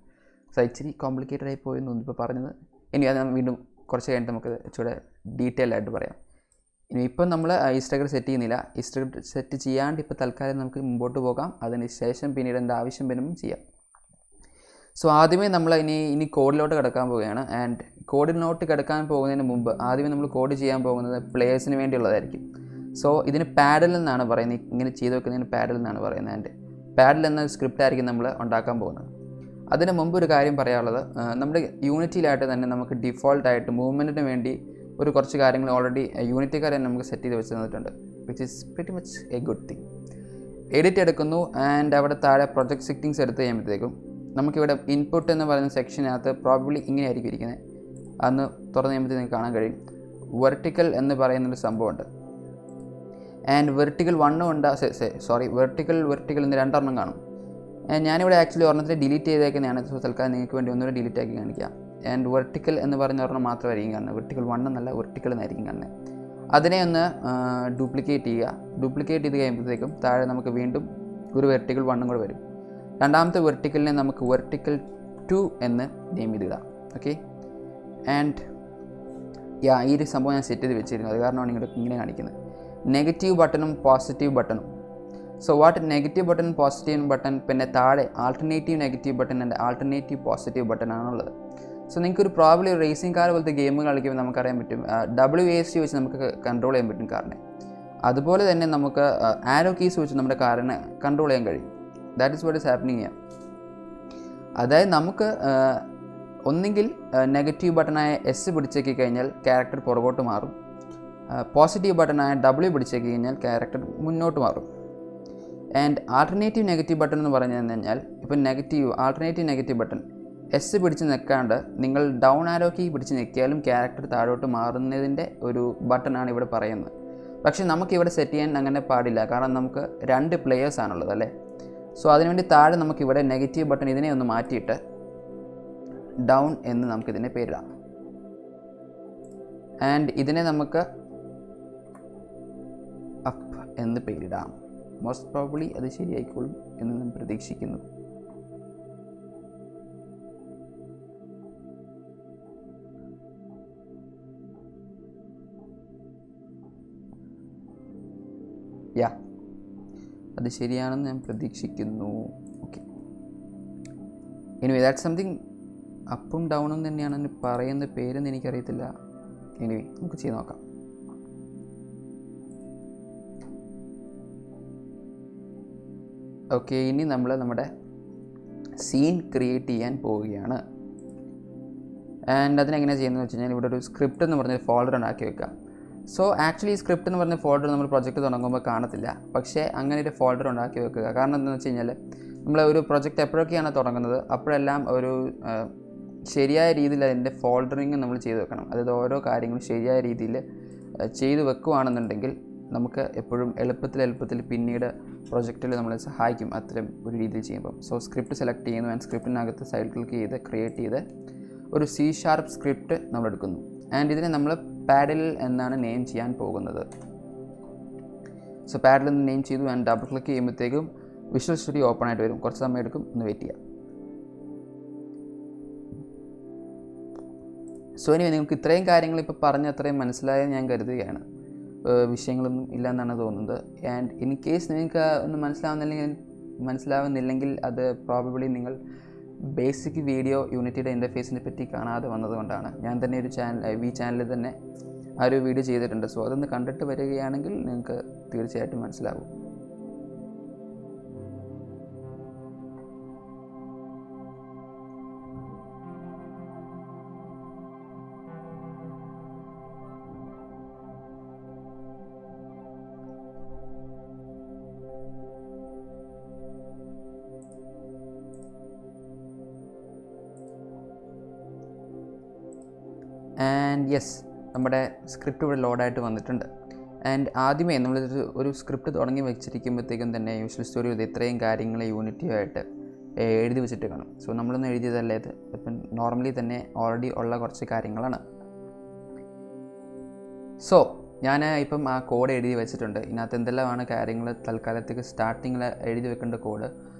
സോ ഇച്ചിരി കോംപ്ലിക്കേറ്റഡ് ആയി പോയെന്ന് ഇപ്പോൾ പറഞ്ഞത്. ഇനി അത് വീണ്ടും കുറച്ച് കഴിഞ്ഞിട്ട് നമുക്ക് ഇച്ചിരി ഡീറ്റെയിൽ ആയിട്ട് പറയാം. ഇനി ഇപ്പം നമ്മൾ ഈ ട്രിഗർ സെറ്റ് ചെയ്യുന്നില്ല. ഈ ട്രിഗർ സെറ്റ് ചെയ്യാണ്ട് ഇപ്പോൾ തൽക്കാലം നമുക്ക് മുമ്പോട്ട് പോകാം. അതിന് ശേഷം പിന്നീട് എൻ്റെ ആവശ്യം വരുമ്പോൾ ചെയ്യാം. സോ ആദ്യമേ നമ്മൾ ഇനി കോഡിലോട്ട് കിടക്കാൻ പോവുകയാണ്. ആൻഡ് കോഡിലോട്ട് കിടക്കാൻ പോകുന്നതിന് മുമ്പ് ആദ്യമേ നമ്മൾ കോഡ് ചെയ്യാൻ പോകുന്നത് പ്ലേയേഴ്സിന് വേണ്ടിയുള്ളതായിരിക്കും. സോ ഇതിന് പാഡിൽ നിന്നാണ് പറയുന്നത്, ഇങ്ങനെ ചെയ്ത് വെക്കുന്നതിന് പാഡിൽ നിന്നാണ് പറയുന്നത്. ആൻഡ് പാഡിൽ എന്ന സ്ക്രിപ്റ്റ് ആയിരിക്കും നമ്മൾ ഉണ്ടാക്കാൻ പോകുന്നത്. അതിന് മുമ്പ് ഒരു കാര്യം പറയാനുള്ളത്, നമ്മുടെ യൂണിറ്റിയിലായിട്ട് തന്നെ നമുക്ക് ഡിഫോൾട്ടായിട്ട് മൂവ്മെൻറ്റിന് വേണ്ടി കുറച്ച് കാര്യങ്ങൾ ഓൾറെഡി യൂണിറ്റിക്കാർ തന്നെ നമുക്ക് സെറ്റ് ചെയ്ത് വെച്ച് തന്നിട്ടുണ്ട്, which is pretty much A good thing. Edit എടുക്കുന്നു. ആൻഡ് അവിടെ താഴെ പ്രൊജക്ട് സെറ്റിങ്സ് എടുത്ത് കഴിയുമ്പോഴത്തേക്കും നമുക്കിവിടെ ഇൻപുട്ട് എന്ന് പറയുന്ന സെക്ഷനകത്ത് പ്രോബബ്ലി ഇങ്ങനെ ആയിരിക്കും ഇരിക്കുന്നത്. അന്ന് തുറന്ന് കഴിയുമ്പോഴത്തേക്ക് നിങ്ങൾക്ക് കാണാൻ കഴിയും വെർട്ടിക്കൽ എന്ന് പറയുന്നൊരു സംഭവമുണ്ട്. ആൻഡ് വെർട്ടിക്കൽ 1 ഉണ്ട്, വെർട്ടിക്കൽ എന്ന് 2 എണ്ണം കാണും. ഞാനിവിടെ ആക്ച്വലി ഒരെണ്ണത്തിൽ ഡിലീറ്റ് ചെയ്തേക്കുന്നതാണ്. സോ തൽക്കാലം നിങ്ങൾക്ക് വേണ്ടി ഒന്നുകൂടെ ഡിലീറ്റ് ആക്കി കാണിക്കാം. ആൻഡ് വെർട്ടിക്കൽ എന്ന് പറയുന്ന ഒരെണ്ണം മാത്രമായിരിക്കും കാണുന്നത്, വെർട്ടിക്കൽ 1 എന്നല്ല, വെർട്ടിക്കൽ എന്നായിരിക്കും കാണുന്നത്. അതിനെ ഒന്ന് ഡ്യൂപ്ലിക്കേറ്റ് ചെയ്ത് കഴിയുമ്പോഴത്തേക്കും താഴെ നമുക്ക് വീണ്ടും ഒരു വെർട്ടിക്കൽ 1 കൂടെ വരും. രണ്ടാമത്തെ വെർട്ടിക്കലിനെ നമുക്ക് വെർട്ടിക്കൽ 2 എന്ന് നെയിം ചെയ്തിടാം. ഓക്കെ, ആൻഡ് ഈ ഒരു സംഭവം ഞാൻ സെറ്റ് ചെയ്ത് വെച്ചിരുന്നു. അത് കാരണമാണ് ഇങ്ങനെ കാണിക്കുന്നത് നെഗറ്റീവ് ബട്ടണും പോസിറ്റീവ് ബട്ടണും. So what negative button, positive button, പിന്നെ താഴെ alternative negative button and alternative positive button ആണുള്ളത്. സോ നിങ്ങൾക്കൊരു പ്രോബ്ലി റേസിംഗ് കാർ പോലത്തെ ഗെയിം കളിക്കുമ്പോൾ നമുക്കറിയാൻ പറ്റും WASD വെച്ച് നമുക്ക് കൺട്രോൾ ചെയ്യാൻ പറ്റും കാറിനെ. അതുപോലെ തന്നെ നമുക്ക് ആരോ കീസ് വെച്ച് നമ്മുടെ കാറിനെ കൺട്രോൾ ചെയ്യാൻ കഴിയും. That is what is happening here. അതായത് നമുക്ക് ഒന്നുകിൽ നെഗറ്റീവ് ബട്ടണായ S പിടിച്ചേക്കി കഴിഞ്ഞാൽ ക്യാരക്ടർ പുറകോട്ട് മാറും, പോസിറ്റീവ് ബട്ടണായ W പിടിച്ചേക്കി കഴിഞ്ഞാൽ ക്യാരക്ടർ മുന്നോട്ട് മാറും. ആൻഡ് ആൾട്ടർനേറ്റീവ് നെഗറ്റീവ് ബട്ടൺ എന്ന് പറഞ്ഞു കഴിഞ്ഞാൽ ഇപ്പം ആൾട്ടർനേറ്റീവ് നെഗറ്റീവ് ബട്ടൺ S പിടിച്ച് നിൽക്കാണ്ട് നിങ്ങൾ ഡൗൺ ആരോ കീ പിടിച്ച് നിൽക്കിയാലും ക്യാരക്ടർ താഴോട്ട് മാറുന്നതിൻ്റെ ഒരു ബട്ടണാണ് ഇവിടെ പറയുന്നത്. പക്ഷേ നമുക്കിവിടെ സെറ്റ് ചെയ്യാൻ അങ്ങനെ പാടില്ല, കാരണം നമുക്ക് 2 പ്ലെയേഴ്സ് ആണുള്ളത് അല്ലേ. സോ അതിനുവേണ്ടി താഴെ നമുക്കിവിടെ നെഗറ്റീവ് ബട്ടൺ ഇതിനെ ഒന്ന് മാറ്റിയിട്ട് ഡൗൺ എന്ന് നമുക്കിതിനെ പേരിടാം. ആൻഡ് ഇതിനെ നമുക്ക് അപ്പ് എന്ന് പേരിടാം. മോസ്റ്റ് പ്രോബബ്ലി അത് ശരിയായിക്കോളും എന്ന് ഞാൻ പ്രതീക്ഷിക്കുന്നു. അത് ശരിയാണെന്ന് ഞാൻ പ്രതീക്ഷിക്കുന്നു. ഓക്കെ, എനിവേ ദാറ്റ് സംതിങ് അപ്പും ഡൗണും തന്നെയാണ് പറയുന്ന പേരെന്ന് എനിക്കറിയത്തില്ല. എനിവേ നമുക്ക് ചെയ്ത് നോക്കാം. ഓക്കെ, ഇനി നമ്മൾ നമ്മുടെ സീൻ ക്രിയേറ്റ് ചെയ്യാൻ പോവുകയാണ്. ആൻഡ് അതിനെങ്ങനെയാണ് ചെയ്യുന്നതെന്ന് വെച്ച് കഴിഞ്ഞാൽ ഇവിടെ ഒരു സ്ക്രിപ്റ്റ് എന്ന് പറഞ്ഞൊരു ഫോൾഡർ ഉണ്ടാക്കി വെക്കുക. സോ ആക്ച്വലി ഈ സ്ക്രിപ്റ്റ് എന്ന് പറഞ്ഞ ഫോൾഡർ നമ്മൾ പ്രൊജക്റ്റ് തുടങ്ങുമ്പോൾ കാണത്തില്ല, പക്ഷേ അങ്ങനെ ഒരു ഫോൾഡർ ഉണ്ടാക്കി വെക്കുക. കാരണം എന്താണെന്ന് വെച്ച് കഴിഞ്ഞാൽ നമ്മൾ ഒരു പ്രൊജക്റ്റ് എപ്പോഴൊക്കെയാണ് തുടങ്ങുന്നത് അപ്പോഴെല്ലാം ഒരു ശരിയായ രീതിയിൽ അതിൻ്റെ ഫോൾഡറിങ് നമ്മൾ ചെയ്ത് വെക്കണം. അതായത് ഓരോ കാര്യങ്ങളും ശരിയായ രീതിയിൽ ചെയ്ത് വെക്കുകയാണെന്നുണ്ടെങ്കിൽ നമുക്ക് എപ്പോഴും എളുപ്പത്തിൽ പിന്നീട് പ്രൊജക്റ്റിൽ നമ്മളെ സഹായിക്കും അത്തരം ഒരു രീതിയിൽ ചെയ്യുമ്പോൾ. സോ സ്ക്രിപ്റ്റ് സെലക്ട് ചെയ്യുന്നു ആൻഡ് സ്ക്രിപ്റ്റിനകത്ത് സൈഡ് ക്ലിക്ക് ചെയ്ത് ക്രിയേറ്റ് ചെയ്ത് ഒരു C# സ്ക്രിപ്റ്റ് നമ്മൾ എടുക്കുന്നു. ആൻഡ് ഇതിനെ നമ്മൾ പാഡിൽ എന്നാണ് നെയിം ചെയ്യാൻ പോകുന്നത്. സോ പാഡിൽ നിന്ന് നെയിം ചെയ്തു ആൻഡ് ഡബിൾ ക്ലിക്ക് ചെയ്യുമ്പോഴത്തേക്കും വിഷ്വൽ സ്റ്റുഡിയോ ഓപ്പൺ ആയിട്ട് വരും. കുറച്ച് സമയം എടുക്കും, ഒന്ന് വെയിറ്റ് ചെയ്യാം. സോ ഇനി നിങ്ങൾക്ക് ഇത്രയും കാര്യങ്ങൾ ഇപ്പോൾ പറഞ്ഞ് അത്രയും മനസ്സിലായെന്ന് ഞാൻ കരുതുകയാണ്. വിഷയങ്ങളൊന്നും ഇല്ലയെന്നാണ് തോന്നുന്നത്. ആൻഡ് ഇൻ കേസ് നിങ്ങൾക്ക് ഒന്നും മനസ്സിലാവുന്നില്ലെങ്കിൽ അത് പ്രോബബ്ലി നിങ്ങൾ ബേസിക് വീഡിയോ യൂണിറ്റിയുടെ ഇൻ്റർഫേസിനെ പറ്റി കാണാതെ വന്നതുകൊണ്ടാണ്. ഞാൻ തന്നെ ഒരു ചാനലിൽ തന്നെ ആ ഒരു വീഡിയോ ചെയ്തിട്ടുണ്ട്. സോ അതൊന്ന് കണ്ടിട്ട് വരികയാണെങ്കിൽ നിങ്ങൾക്ക് തീർച്ചയായിട്ടും മനസ്സിലാവും. ആൻഡ് യെസ്, നമ്മുടെ സ്ക്രിപ്റ്റ് ഇവിടെ ലോഡായിട്ട് വന്നിട്ടുണ്ട്. ആൻഡ് ആദ്യമേ നമ്മൾ ഒരു സ്ക്രിപ്റ്റ് തുടങ്ങി വെച്ചിരിക്കുമ്പോഴത്തേക്കും തന്നെ വിഷ്വൽ സ്റ്റുഡിയോ ഇത്രയും കാര്യങ്ങൾ യൂണിറ്റിയായിട്ട് എഴുതി വെച്ചിട്ട് കാണും. സോ നമ്മളൊന്നും എഴുതിയതല്ലേ ഇത്, ഇപ്പം നോർമലി തന്നെ ഓൾറെഡി ഉള്ള കുറച്ച് കാര്യങ്ങളാണ്. സോ ഞാൻ ഇപ്പം ആ കോഡ് എഴുതി വെച്ചിട്ടുണ്ട്. ഇതിനകത്ത് എന്തെല്ലാമാണ് കാര്യങ്ങൾ തൽക്കാലത്തേക്ക് സ്റ്റാർട്ടിങ്ങിൽ എഴുതി വെക്കേണ്ട കോഡ്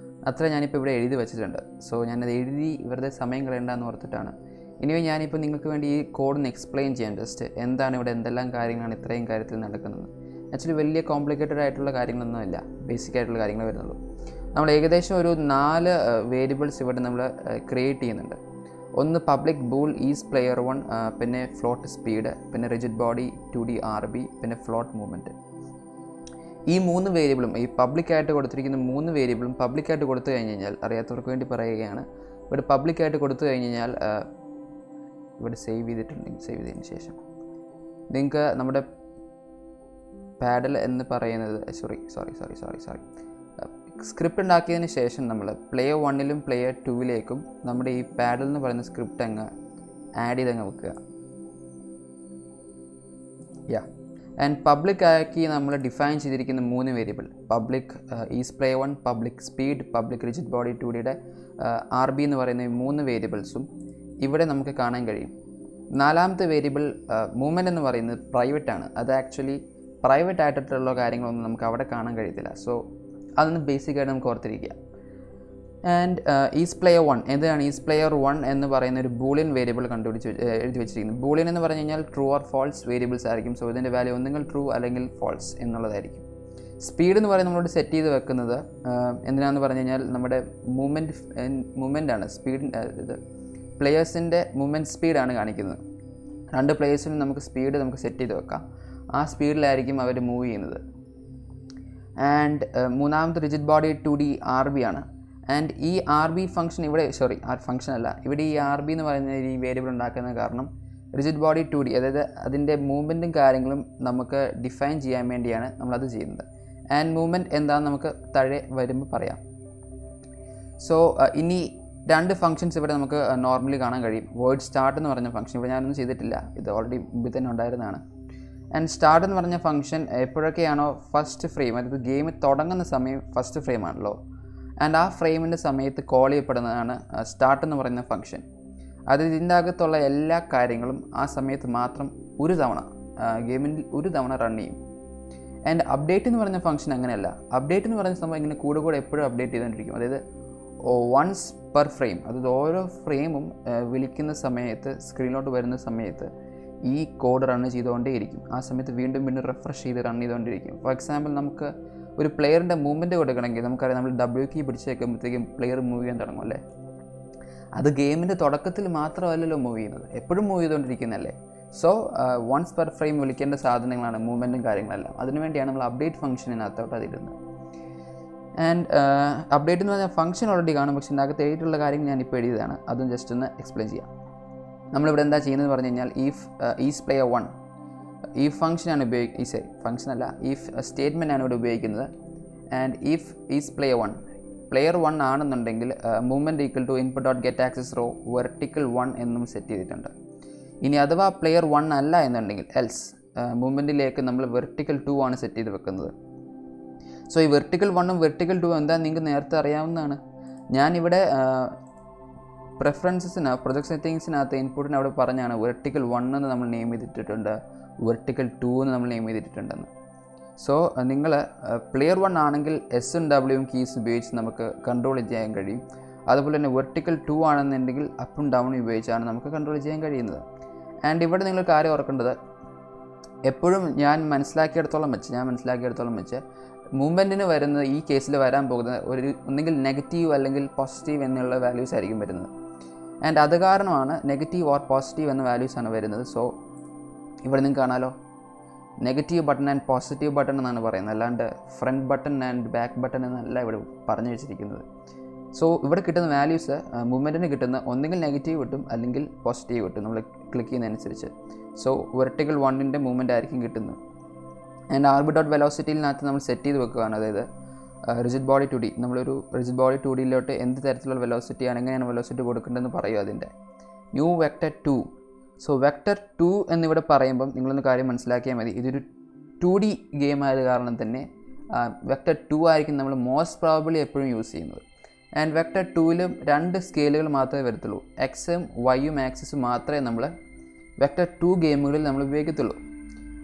അത്ര ഞാനിപ്പോൾ ഇവിടെ എഴുതി വെച്ചിട്ടുണ്ട്. സോ ഞാനത് എഴുതി വെറുതെ സമയം കളയണ്ടെന്ന് ഓർത്തിട്ടാണ്. ഇനിയും ഞാനിപ്പോൾ നിങ്ങൾക്ക് വേണ്ടി ഈ കോഡൊന്ന് എക്സ്പ്ലെയിൻ ചെയ്യാം. ജസ്റ്റ് എന്താണ് ഇവിടെ എന്തെല്ലാം കാര്യങ്ങളാണ് ഇത്രയും കാര്യത്തിൽ നടക്കുന്നത്. ആക്ച്വലി വലിയ കോംപ്ലിക്കേറ്റഡ് ആയിട്ടുള്ള കാര്യങ്ങളൊന്നുമില്ല, ബേസിക് ആയിട്ടുള്ള കാര്യങ്ങൾ വരുന്നുള്ളൂ. നമ്മൾ ഏകദേശം ഒരു 4 വേരിയബിൾസ് ഇവിടെ നമ്മൾ ക്രിയേറ്റ് ചെയ്യുന്നുണ്ട്. ഒന്ന് പബ്ലിക് ബൂൾ ഈസ് പ്ലെയർ 1, പിന്നെ ഫ്ലോട്ട് സ്പീഡ്, പിന്നെ റിജിഡ് ബോഡി 2D RB, പിന്നെ ഫ്ലോട്ട് മൂവ്മെൻറ്റ്. ഈ 3 വേരിയബിളും ഈ പബ്ലിക്കായിട്ട് കൊടുത്തിരിക്കുന്ന 3 വേരിയബിളും പബ്ലിക്കായിട്ട് കൊടുത്തു കഴിഞ്ഞ് കഴിഞ്ഞാൽ, അറിയാത്തവർക്ക് വേണ്ടി പറയുകയാണ്, ഇവിടെ പബ്ലിക്കായിട്ട് കൊടുത്തു കഴിഞ്ഞ് കഴിഞ്ഞാൽ ഇവിടെ സേവ് ചെയ്തതിന് ശേഷം നിങ്ങൾക്ക് നമ്മുടെ പാഡൽ എന്ന് പറയുന്നത് സോറി സ്ക്രിപ്റ്റ് ഉണ്ടാക്കിയതിന് ശേഷം നമ്മൾ പ്ലെയർ 1ലും പ്ലെയർ 2ലേക്കും നമ്മുടെ ഈ പാഡൽ എന്ന് പറയുന്ന സ്ക്രിപ്റ്റ് അങ്ങ് ആഡ് ചെയ്തങ്ങ് വെക്കുക. ആൻഡ് പബ്ലിക് ആക്കി നമ്മൾ ഡിഫൈൻ ചെയ്തിരിക്കുന്ന 3 variable, public is player 1, public speed, public rigid body 2Dയുടെ RB എന്ന് പറയുന്ന ഈ 3 വേരിയബിൾസും ഇവിടെ നമുക്ക് കാണാൻ കഴിയും. 4ാമത്തെ വേരിയബിൾ മൂവ്മെൻറ്റ് എന്ന് പറയുന്നത് പ്രൈവറ്റ് ആണ്. അത് ആക്ച്വലി പ്രൈവറ്റ് ആയിട്ടുള്ള കാര്യങ്ങളൊന്നും നമുക്ക് അവിടെ കാണാൻ കഴിയത്തില്ല. സോ അതൊന്ന് ബേസിക്കായിട്ട് നമുക്ക് ഓർത്തിരിക്കുക. ആൻഡ് ഈസ് പ്ലെയർ 1 എന്താണ് ഈസ് പ്ലെയർ 1 എന്ന് പറയുന്ന ഒരു ബൂളിയൻ വേരിയബിൾ എഴുതി വെച്ചിരിക്കുന്നത്. ബൂളിയൻ എന്ന് പറഞ്ഞു കഴിഞ്ഞാൽ ട്രൂ ഓർ ഫോൾസ് വേരിയബിൾസ് ആയിരിക്കും. സോ ഇതിൻ്റെ വാല്യൂ ഒന്നുകിൽ ട്രൂ അല്ലെങ്കിൽ ഫോൾസ് എന്നുള്ളതായിരിക്കും. സ്പീഡ് എന്ന് പറയുന്നത് നമ്മളോട് സെറ്റ് ചെയ്ത് വെക്കുന്നത് എന്തിനാണെന്ന് പറഞ്ഞു കഴിഞ്ഞാൽ നമ്മുടെ മൂവ്മെൻ്റ് ആണ്. ഇത് പ്ലെയേഴ്സിൻ്റെ മൂവ്മെൻറ്റ് സ്പീഡാണ് കാണിക്കുന്നത്. 2 പ്ലെയേഴ്സിനും നമുക്ക് സ്പീഡ് നമുക്ക് സെറ്റ് ചെയ്ത് വെക്കാം. ആ സ്പീഡിലായിരിക്കും അവർ മൂവ് ചെയ്യുന്നത്. ആൻഡ് 3ാമത്തെ റിജിഡ് ബോഡി 2D RB ആണ്. ആൻഡ് ഈ RB ഫംഗ്ഷൻ ഇവിടെ ഇവിടെ ഈ RB എന്ന് പറയുന്ന ഈ വേരിയബിൾ ഉണ്ടാക്കുന്ന കാരണം റിജിഡ് ബോഡി 2D, അതായത് അതിൻ്റെ മൂവ്മെൻറ്റും കാര്യങ്ങളും നമുക്ക് ഡിഫൈൻ ചെയ്യാൻ വേണ്ടിയാണ് നമ്മളത് ചെയ്യുന്നത്. ആൻഡ് മൂവ്മെൻറ്റ് എന്താണെന്ന് നമുക്ക് താഴെ വരുമ്പോൾ പറയാം. സോ ഇനി 2 ഫംഗ്ഷൻസ് ഇവിടെ നമുക്ക് നോർമലി കാണാൻ കഴിയും. വേർഡ് സ്റ്റാർട്ട് എന്ന് പറഞ്ഞ ഫംഗ്ഷൻ ഇവിടെ ഞാനൊന്നും ചെയ്തിട്ടില്ല, ഇത് ഓൾറെഡി മുമ്പിൽ തന്നെ ഉണ്ടായിരുന്നതാണ്. ആൻഡ് സ്റ്റാർട്ട് എന്ന് പറഞ്ഞ ഫംഗ്ഷൻ എപ്പോഴൊക്കെയാണോ ഫസ്റ്റ് ഫ്രെയിം, അതായത് ഗെയിം തുടങ്ങുന്ന സമയം ഫസ്റ്റ് ഫ്രെയിം ആണല്ലോ, ആൻഡ് ആ ഫ്രെയിമിൻ്റെ സമയത്ത് കോൾ ചെയ്യപ്പെടുന്നതാണ് സ്റ്റാർട്ട് എന്ന് പറയുന്ന ഫംഗ്ഷൻ. അത് ഇതിൻ്റെ അകത്തുള്ള എല്ലാ കാര്യങ്ങളും ആ സമയത്ത് മാത്രം ഗെയിമിൽ ഒരു തവണ റൺ ചെയ്യും. ആൻഡ് അപ്ഡേറ്റ് എന്ന് പറഞ്ഞ ഫംഗ്ഷൻ അങ്ങനെയല്ല. അപ്ഡേറ്റ് എന്ന് പറയുന്ന സംഭവം ഇങ്ങനെ കൂടെ എപ്പോഴും അപ്ഡേറ്റ് ചെയ്തുകൊണ്ടിരിക്കും. അതായത് വൺസ് പെർ ഫ്രെയിം, അതായത് ഓരോ ഫ്രെയിമും വിളിക്കുന്ന സമയത്ത് സ്ക്രീനിലോട്ട് വരുന്ന സമയത്ത് ഈ കോഡ് റൺ ചെയ്തുകൊണ്ടേയിരിക്കും. ആ സമയത്ത് വീണ്ടും റിഫ്രഷ് ചെയ്ത് റൺ ചെയ്തുകൊണ്ടിരിക്കും. ഫോർ എക്സാമ്പിൾ നമുക്ക് ഒരു പ്ലെയറിൻ്റെ മൂവ്മെൻറ്റ് കൊടുക്കണമെങ്കിൽ നമുക്കറിയാം, നമ്മൾ W കീ പിടിച്ച് വയ്ക്കുമ്പോഴത്തേക്കും പ്ലെയർ മൂവ് ചെയ്യാൻ തുടങ്ങും അല്ലേ. അത് ഗെയിമിൻ്റെ തുടക്കത്തിൽ മാത്രമല്ലല്ലോ മൂവ് ചെയ്യുന്നത്, എപ്പോഴും മൂവ് ചെയ്തുകൊണ്ടിരിക്കുന്നതല്ലേ. സോ വൺസ് പെർ ഫ്രെയിം വിളിക്കേണ്ട സാധനങ്ങളാണ് മൂവ്മെൻറ്റും കാര്യങ്ങളെല്ലാം. അതിനുവേണ്ടിയാണ് നമ്മൾ അപ്ഡേറ്റ് ഫംഗ്ഷനകത്തോട്ട് അതിടുന്നത്. ആൻഡ് അപ്ഡേറ്റ് എന്ന് പറഞ്ഞാൽ ഫംഗ്ഷൻ ഓൾറെഡി കാണും, പക്ഷേ ഇതിനകത്ത് എഴുതിയിട്ടുള്ള കാര്യങ്ങൾ ഞാനിപ്പോൾ എഴുതിയതാണ്. അതും ജസ്റ്റ് ഒന്ന് എക്സ്പ്ലെയിൻ ചെയ്യാം. നമ്മളിവിടെ എന്താ ചെയ്യുന്നത് പറഞ്ഞു കഴിഞ്ഞാൽ ഈസ് പ്ലെയർ 1 ഈ ഫംഗ്ഷനാണ് ഫംഗ്ഷൻ അല്ല, സ്റ്റേറ്റ്മെൻറ്റാണ് ഇവിടെ ഉപയോഗിക്കുന്നത്. ആൻഡ് ഈസ് പ്ലെയർ 1 ആണെന്നുണ്ടെങ്കിൽ movement equal to input dot get axis raw vertical 1 എന്നും സെറ്റ് ചെയ്തിട്ടുണ്ട്. ഇനി അഥവാ പ്ലെയർ 1 അല്ല എന്നുണ്ടെങ്കിൽ എൽസ് മൂവ്മെൻറ്റിലേക്ക് നമ്മൾ വെർട്ടിക്കൽ 2 ആണ് സെറ്റ് ചെയ്ത് വെക്കുന്നത്. സോ ഈ വെർട്ടിക്കൽ 1ഉം വെർട്ടിക്കൽ 2ഉം എന്താ നിങ്ങൾക്ക് നേരത്തെ അറിയാവുന്നതാണ്. ഞാനിവിടെ പ്രൊജക്ട് സെറ്റിങ്സിനകത്ത് ഇൻപുട്ടിന് അവിടെ പറഞ്ഞാണ് വെർട്ടിക്കൽ 1 എന്ന് നമ്മൾ നെയിം ചെയ്തിട്ടുണ്ട്, വെർട്ടിക്കൽ 2 എന്ന് നമ്മൾ നെയിം ചെയ്തിട്ടുണ്ടെന്ന്. സോ നിങ്ങൾ പ്ലെയർ 1 ആണെങ്കിൽ എസും ഡബ്ല്യുവും കീസ് ഉപയോഗിച്ച് നമുക്ക് കൺട്രോൾ ചെയ്യാൻ കഴിയും. അതുപോലെ തന്നെ വെർട്ടിക്കൽ 2 ആണെന്നുണ്ടെങ്കിൽ അപ്പും ഡൗണും ഉപയോഗിച്ചാണ് നമുക്ക് കൺട്രോൾ ചെയ്യാൻ കഴിയുന്നത്. ആൻഡ് ഇവിടെ നിങ്ങൾ കാര്യം ഓർക്കേണ്ടത്, എപ്പോഴും ഞാൻ മനസ്സിലാക്കിയെടുത്തോളം വെച്ച് മൂവ്മെൻറ്റിന് വരുന്നത് ഈ കേസിൽ വരാൻ പോകുന്നത് ഒന്നുകിൽ നെഗറ്റീവ് അല്ലെങ്കിൽ പോസിറ്റീവ് എന്നുള്ള വാല്യൂസ് ആയിരിക്കും വരുന്നത്. ആൻഡ് അത് കാരണമാണ് നെഗറ്റീവ് ഓർ പോസിറ്റീവ് എന്ന വാല്യൂസാണ് വരുന്നത്. സോ ഇവിടെ നിങ്ങൾക്ക് കാണാമല്ലോ, negative button and positive button എന്നാണ് പറയുന്നത്, അല്ലാണ്ട് front button and back button എന്നല്ല ഇവിടെ പറഞ്ഞു വെച്ചിരിക്കുന്നത്. സോ ഇവിടെ കിട്ടുന്ന വാല്യൂസ് മൂവ്മെൻറ്റിന് കിട്ടുന്ന ഒന്നുകിൽ നെഗറ്റീവ് കിട്ടും അല്ലെങ്കിൽ പോസിറ്റീവ് കിട്ടും നമ്മൾ ക്ലിക്ക് ചെയ്യുന്നതനുസരിച്ച്. സോ വെർട്ടിക്കൽ 1ൻ്റെ മൂവ്മെൻ്റ് ആയിരിക്കും കിട്ടുന്നത്. ആൻഡ് ആർബി ഡോട്ട് വെലോസിറ്റിയിനകത്ത് നമ്മൾ സെറ്റ് ചെയ്ത് വെക്കുകയാണ്. അതായത് റിജിഡ് ബോഡി 2D, നമ്മളൊരു റിജിഡ് ബോഡി 2Dയിലോട്ട് എന്ത് തരത്തിലുള്ള വെലോസിറ്റിയാണ്, എങ്ങനെയാണ് വെലോസിറ്റി കൊടുക്കേണ്ടതെന്ന് പറയുക. അതിൻ്റെ ന്യൂ വെക്ടർ 2. സോ വെക്ടർ 2 എന്നിവിടെ പറയുമ്പം നിങ്ങളൊന്ന് കാര്യം മനസ്സിലാക്കിയാൽ മതി, ഇതൊരു 2D ഗെയിം ആയത് കാരണം തന്നെ വെക്ടർ 2 ആയിരിക്കും നമ്മൾ മോസ്റ്റ് പ്രോബബ്ലി എപ്പോഴും യൂസ് ചെയ്യുന്നത്. ആൻഡ് വെക്ടർ 2ലും 2 സ്കെയിലുകൾ മാത്രമേ വരത്തുള്ളൂ. എക്സും വൈയും ആക്സിസും മാത്രമേ നമ്മൾ വെക്ടർ 2 ഗെയിമുകളിൽ നമ്മൾ ഉപയോഗിക്കത്തുള്ളൂ.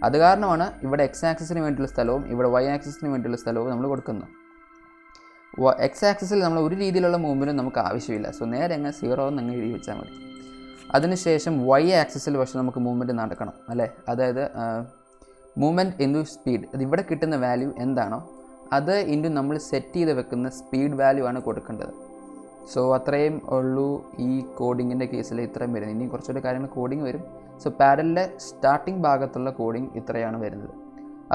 അത് കാരണമാണ് ഇവിടെ എക്സ് ആക്സിസിന് വേണ്ടിയുള്ള സ്ഥലവും ഇവിടെ വൈ ആക്സിസിന് വേണ്ടിയുള്ള സ്ഥലവും നമ്മൾ കൊടുക്കുന്നത്. എക്സ് ആക്സിസിൽ നമ്മൾ ഒരു രീതിയിലുള്ള മൂവ്മെൻറ്റും നമുക്ക് ആവശ്യമില്ല. സോ നേരെ അങ്ങ് 0 എന്ന് അങ്ങ് എഴുതി വെച്ചാൽ മതി. അതിനുശേഷം വൈ ആക്സിസിൽ പക്ഷേ നമുക്ക് മൂവ്മെൻറ്റ് നടക്കണം അല്ലേ. അതായത് മൂവ്മെൻറ്റ് ഇൻറ്റു സ്പീഡ്, അത് ഇവിടെ കിട്ടുന്ന വാല്യൂ എന്താണോ അത് ഇൻറ്റു നമ്മൾ സെറ്റ് ചെയ്ത് വെക്കുന്ന സ്പീഡ് വാല്യൂ ആണ് കൊടുക്കേണ്ടത്. സോ അത്രയും ഉള്ളൂ ഈ കോഡിങ്ങിൻ്റെ കേസിൽ ഇത്രയും വരുന്നത്. ഇനി കുറച്ചുകൂടി കാര്യങ്ങൾ കോഡിങ് വരും. സോ പാഡലിൻ്റെ സ്റ്റാർട്ടിംഗ് ഭാഗത്തുള്ള കോഡിങ് ഇത്രയാണ് വരുന്നത്.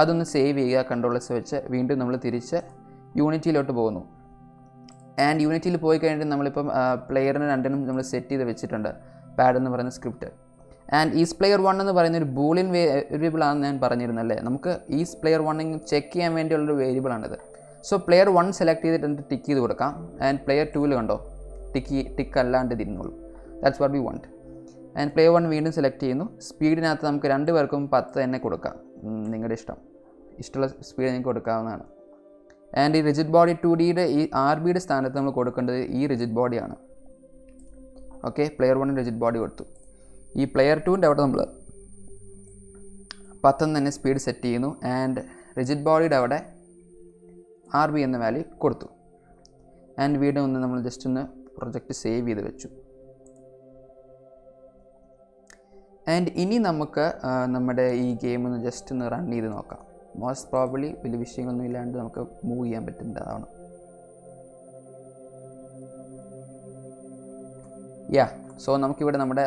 അതൊന്ന് സേവ് ചെയ്യുക, കൺട്രോൾസ് വെച്ച് വീണ്ടും നമ്മൾ തിരിച്ച് യൂണിറ്റിയിലോട്ട് പോകുന്നു. ആൻഡ് യൂണിറ്റിയിൽ പോയി കഴിഞ്ഞിട്ട് നമ്മളിപ്പം പ്ലെയറിന് രണ്ടിനും നമ്മൾ സെറ്റ് ചെയ്ത് വെച്ചിട്ടുണ്ട് പാഡ് എന്ന് പറയുന്ന സ്ക്രിപ്റ്റ്. ആൻഡ് ഈസ് പ്ലെയർ 1 എന്ന് പറയുന്ന ഒരു ബൂളിയൻ വേരിയബിൾ ആണെന്ന് ഞാൻ പറഞ്ഞിരുന്നല്ലേ. നമുക്ക് ഈസ് പ്ലെയർ 1 ചെക്ക് ചെയ്യാൻ വേണ്ടിയുള്ളൊരു വേരിയബിളാണിത്. സോ പ്ലെയർ 1 സെലക്ട് ചെയ്തിട്ട് ടിക്ക് ചെയ്ത് കൊടുക്കാം. ആൻഡ് പ്ലെയർ 2 കണ്ടോ ടിക്ക് അല്ലാണ്ട് തിരിഞ്ഞോളൂ. That's what we want. And player 1 വീണ്ടും സെലക്ട് ചെയ്യുന്നു. സ്പീഡിനകത്ത് നമുക്ക് 2 പേർക്കും 10 തന്നെ കൊടുക്കാം, നിങ്ങളുടെ ഇഷ്ടമുള്ള സ്പീഡ് നിങ്ങൾക്ക് കൊടുക്കാവുന്നതാണ്. ആൻഡ് ഈ റിജിഡ് ബോഡി 2Dയുടെ ഈ RBയുടെ സ്ഥാനത്ത് നമ്മൾ കൊടുക്കേണ്ടത് ഈ റിജിഡ് ബോഡിയാണ്. ഓക്കെ, പ്ലെയർ 1 റിജിഡ് ബോഡി കൊടുത്തു. ഈ പ്ലെയർ 2ൻ്റെ അവിടെ നമ്മൾ 10 തന്നെ സ്പീഡ് സെറ്റ് ചെയ്യുന്നു. ആൻഡ് റിജിഡ് ബോഡിയുടെ അവിടെ RB എന്ന വാല്യൂ കൊടുത്തു. ആൻഡ് വീണ്ടും ഒന്ന് നമ്മൾ ജസ്റ്റ് ഒന്ന് പ്രൊജക്റ്റ് സേവ് ചെയ്ത് വെച്ചു. ആൻഡ് ഇനി നമുക്ക് നമ്മുടെ ഈ ഗെയിം ഒന്ന് ജസ്റ്റ് ഒന്ന് റൺ ചെയ്ത് നോക്കാം. മോസ്റ്റ് പ്രോബബ്ലി വലിയ വിഷയങ്ങളൊന്നും ഇല്ലാണ്ട് നമുക്ക് മൂവ് ചെയ്യാൻ പറ്റുന്നതാണ്. സോ നമുക്കിവിടെ നമ്മുടെ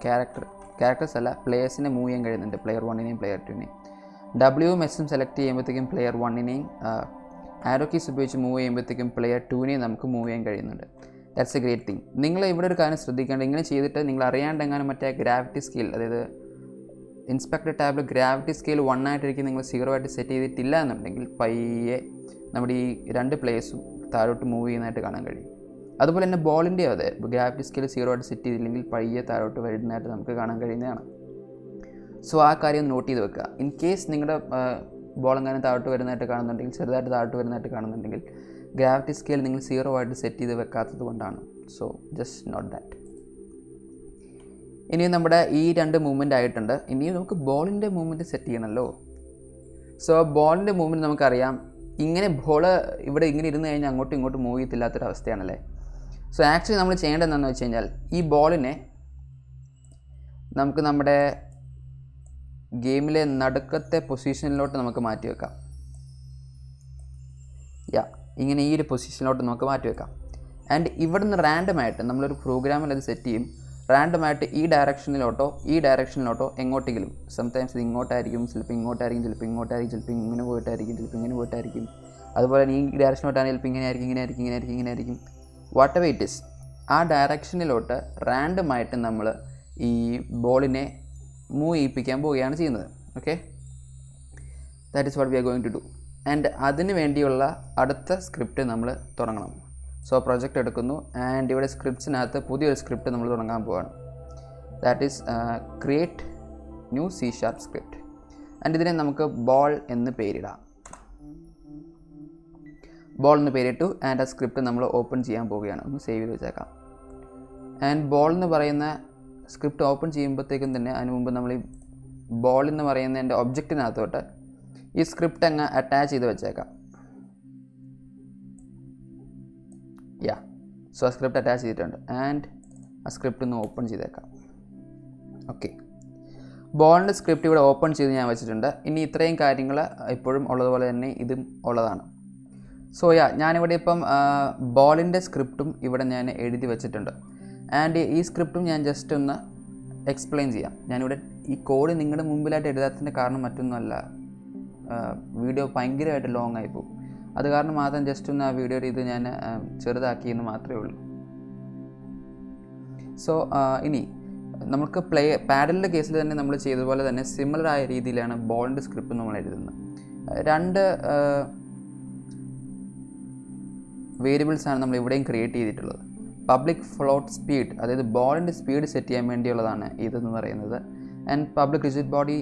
ക്യാരക്ടേഴ്സ് അല്ല പ്ലേയേഴ്സിനെ മൂവ് ചെയ്യാൻ കഴിയുന്നുണ്ട്. പ്ലെയർ 1നെയും പ്ലെയർ 2നെയും ഡബ്ല്യുവും എസും സെലക്ട് ചെയ്യുമ്പോഴത്തേക്കും പ്ലെയർ 1നെയും ആരോ കീസ് ഉപയോഗിച്ച് മൂവ് ചെയ്യുമ്പോഴത്തേക്കും പ്ലെയർ 2നെയും നമുക്ക് മൂവ് ചെയ്യാൻ കഴിയുന്നുണ്ട്. That's A great thing. നിങ്ങൾ ഇവിടെ ഒരു കാര്യം ശ്രദ്ധിക്കേണ്ടത്, ഇങ്ങനെ ചെയ്തിട്ട് നിങ്ങൾ അറിയാണ്ടെങ്ങാനും മറ്റേ ഗ്രാവിറ്റി സ്കെയിൽ, അതായത് ഇൻസ്പെക്ടർ ടാബിൽ ഗ്രാവിറ്റി സ്കെയിൽ 1 ആയിട്ടിരിക്കും നിങ്ങൾ 0 ആയിട്ട് സെറ്റ് ചെയ്തിട്ടില്ല എന്നുണ്ടെങ്കിൽ പയ്യെ നമ്മുടെ ഈ 2 പ്ലേയേഴ്സും താഴോട്ട് മൂവ് ചെയ്യുന്നതായിട്ട് കാണാൻ കഴിയും. അതുപോലെ തന്നെ ബോളിൻ്റെ അതെ ഗ്രാവിറ്റി സ്കെയിൽ 0 ആയിട്ട് സെറ്റ് ചെയ്തില്ലെങ്കിൽ പയ്യെ താഴോട്ട് വരുന്നതായിട്ട് നമുക്ക് കാണാൻ കഴിയുന്നതാണ്. സോ ആ കാര്യം നോട്ട് ചെയ്ത് വെക്കുക. ഇൻ കേസ് നിങ്ങളുടെ ബോളെങ്ങാനും താഴോട്ട് വരുന്നതായിട്ട് കാണുന്നുണ്ടെങ്കിൽ, ചെറുതായിട്ട് താഴോട്ട് വരുന്നതായിട്ട് കാണുന്നുണ്ടെങ്കിൽ ഗ്രാവിറ്റി സ്കെയിൽ നിങ്ങൾ 0 ആയിട്ട് സെറ്റ് ചെയ്ത് വെക്കാത്തത് കൊണ്ടാണ്. So just note that. ഇനി നമ്മുടെ ഈ 2 മൂവ്മെൻ്റ് ആയിട്ടുണ്ട്. ഇനി നമുക്ക് ബോളിൻ്റെ മൂവ്മെൻറ്റ് സെറ്റ് ചെയ്യണമല്ലോ. സോ ബോളിൻ്റെ മൂവ്മെൻറ്റ് നമുക്കറിയാം, ഇങ്ങനെ ബോൾ ഇവിടെ ഇങ്ങനെ ഇരുന്ന് കഴിഞ്ഞാൽ അങ്ങോട്ടും ഇങ്ങോട്ടും മൂവ് ചെയ്യത്തില്ലാത്തൊരവസ്ഥയാണല്ലേ. സോ ആക്ച്വലി നമ്മൾ ചെയ്യേണ്ടത് എന്താണെന്ന് വെച്ച് കഴിഞ്ഞാൽ ഈ ബോളിനെ നമുക്ക് നമ്മുടെ ഗെയിമിലെ നടുക്കത്തെ പൊസിഷനിലോട്ട് നമുക്ക് മാറ്റി വെക്കാം. ഇങ്ങനെ ഈ ഒരു പൊസിഷനിലോട്ട് നമുക്ക് മാറ്റി വെക്കാം. ആൻഡ് ഇവിടുന്ന് റാൻഡമായിട്ട് നമ്മളൊരു പ്രോഗ്രാമിൽ അത് സെറ്റ് ചെയ്യും. റാൻഡമായിട്ട് ഈ ഡയറക്ഷനിലോട്ടോ എങ്ങോട്ടെങ്കിലും, സംടൈംസ് ഇത് ഇങ്ങോട്ടായിരിക്കും, ചിലപ്പോൾ ഇങ്ങോട്ടായിരിക്കും, ചിലപ്പോൾ ഇങ്ങോട്ടായിരിക്കും, ചിലപ്പോൾ ഇങ്ങനെ പോയിട്ടായിരിക്കും, ചിലപ്പോൾ ഇങ്ങനെ പോയിട്ടായിരിക്കും. അതുപോലെ ഈ ഡയറക്ഷനിലോട്ടാണെങ്കിൽ ചിലപ്പോൾ ഇങ്ങനെ ആയിരിക്കും വാട്ട് എവർ ഇറ്റ് ഇസ്. ആ ഡയറക്ഷനിലോട്ട് റാൻഡമായിട്ട് നമ്മൾ ഈ ബോളിനെ മൂവ് ചെയ്യിപ്പിക്കാൻ പോവുകയാണ് ചെയ്യുന്നത്. Okay, that is what we are going to do. And അതിന് വേണ്ടിയുള്ള അടുത്ത സ്ക്രിപ്റ്റ് നമ്മൾ തുടങ്ങണം. സോ പ്രൊജക്റ്റ് എടുക്കുന്നു ആൻഡ് ഇവിടെ സ്ക്രിപ്റ്റ്സിനകത്ത് പുതിയൊരു സ്ക്രിപ്റ്റ് നമ്മൾ തുടങ്ങാൻ പോവുകയാണ്. That is create new C# script. And ഇതിനെ നമുക്ക് ബോൾ എന്ന് പേരിടാം. ബോൾ എന്ന് പേരിട്ടു. ആൻഡ് ആ സ്ക്രിപ്റ്റ് നമ്മൾ ഓപ്പൺ ചെയ്യാൻ പോവുകയാണ്. ഒന്ന് സേവ് ചെയ്ത് വെച്ചേക്കാം. ആൻഡ് ബോൾ എന്ന് പറയുന്ന സ്ക്രിപ്റ്റ് ഓപ്പൺ ചെയ്യുമ്പോഴത്തേക്കും തന്നെ അതിന് മുമ്പ് നമ്മൾ ഈ ബോൾ എന്ന് പറയുന്നതിൻ്റെ ഒബ്ജക്റ്റിനകത്തോട്ട് ഈ സ്ക്രിപ്റ്റ് അങ്ങ് അറ്റാച്ച് ചെയ്ത് വെച്ചേക്കാം. സോ ആ സ്ക്രിപ്റ്റ് അറ്റാച്ച് ചെയ്തിട്ടുണ്ട്. ആൻഡ് ആ സ്ക്രിപ്റ്റ് ഒന്ന് ഓപ്പൺ ചെയ്തേക്കാം. ഓക്കെ, ബോളിൻ്റെ സ്ക്രിപ്റ്റ് ഇവിടെ ഓപ്പൺ ചെയ്ത് ഞാൻ വെച്ചിട്ടുണ്ട്. ഇനി ഇത്രയും കാര്യങ്ങൾ ഇപ്പോഴും ഉള്ളതുപോലെ തന്നെ ഇതും ഉള്ളതാണ്. സോ ഞാനിവിടെ ഇപ്പം ബോളിൻ്റെ സ്ക്രിപ്റ്റും ഇവിടെ ഞാൻ എഴുതി വെച്ചിട്ടുണ്ട്. ആൻഡ് ഈ സ്ക്രിപ്റ്റും ഞാൻ ജസ്റ്റ് ഒന്ന് എക്സ്പ്ലെയിൻ ചെയ്യാം. ഞാനിവിടെ ഈ കോഡ് നിങ്ങളുടെ മുമ്പിലായിട്ട് എഴുതാത്തതിൻ്റെ കാരണം മറ്റൊന്നുമല്ല, വീഡിയോ ഭയങ്കരമായിട്ട് ലോങ് ആയിപ്പോവും. അത് കാരണം മാത്രം ജസ്റ്റ് ഒന്ന് ആ വീഡിയോയുടെ ഇത് ഞാൻ ചെറുതാക്കിയെന്ന് മാത്രമേ ഉള്ളൂ. സോ ഇനി നമുക്ക് പാഡലിൻ്റെ കേസിൽ തന്നെ നമ്മൾ ചെയ്തതുപോലെ തന്നെ സിമിലർ ആയ രീതിയിലാണ് ബോളിൻ്റെ സ്ക്രിപ്റ്റ് നമ്മൾ എഴുതുന്നത്. 2 വേരിയബിൾസാണ് നമ്മൾ ഇവിടെയും ക്രിയേറ്റ് ചെയ്തിട്ടുള്ളത്. പബ്ലിക് ഫ്ലോട്ട് സ്പീഡ്, അതായത് ബോളിൻ്റെ സ്പീഡ് സെറ്റ് ചെയ്യാൻ വേണ്ടിയുള്ളതാണ് ഇതെന്ന് പറയുന്നത്. And public rigid body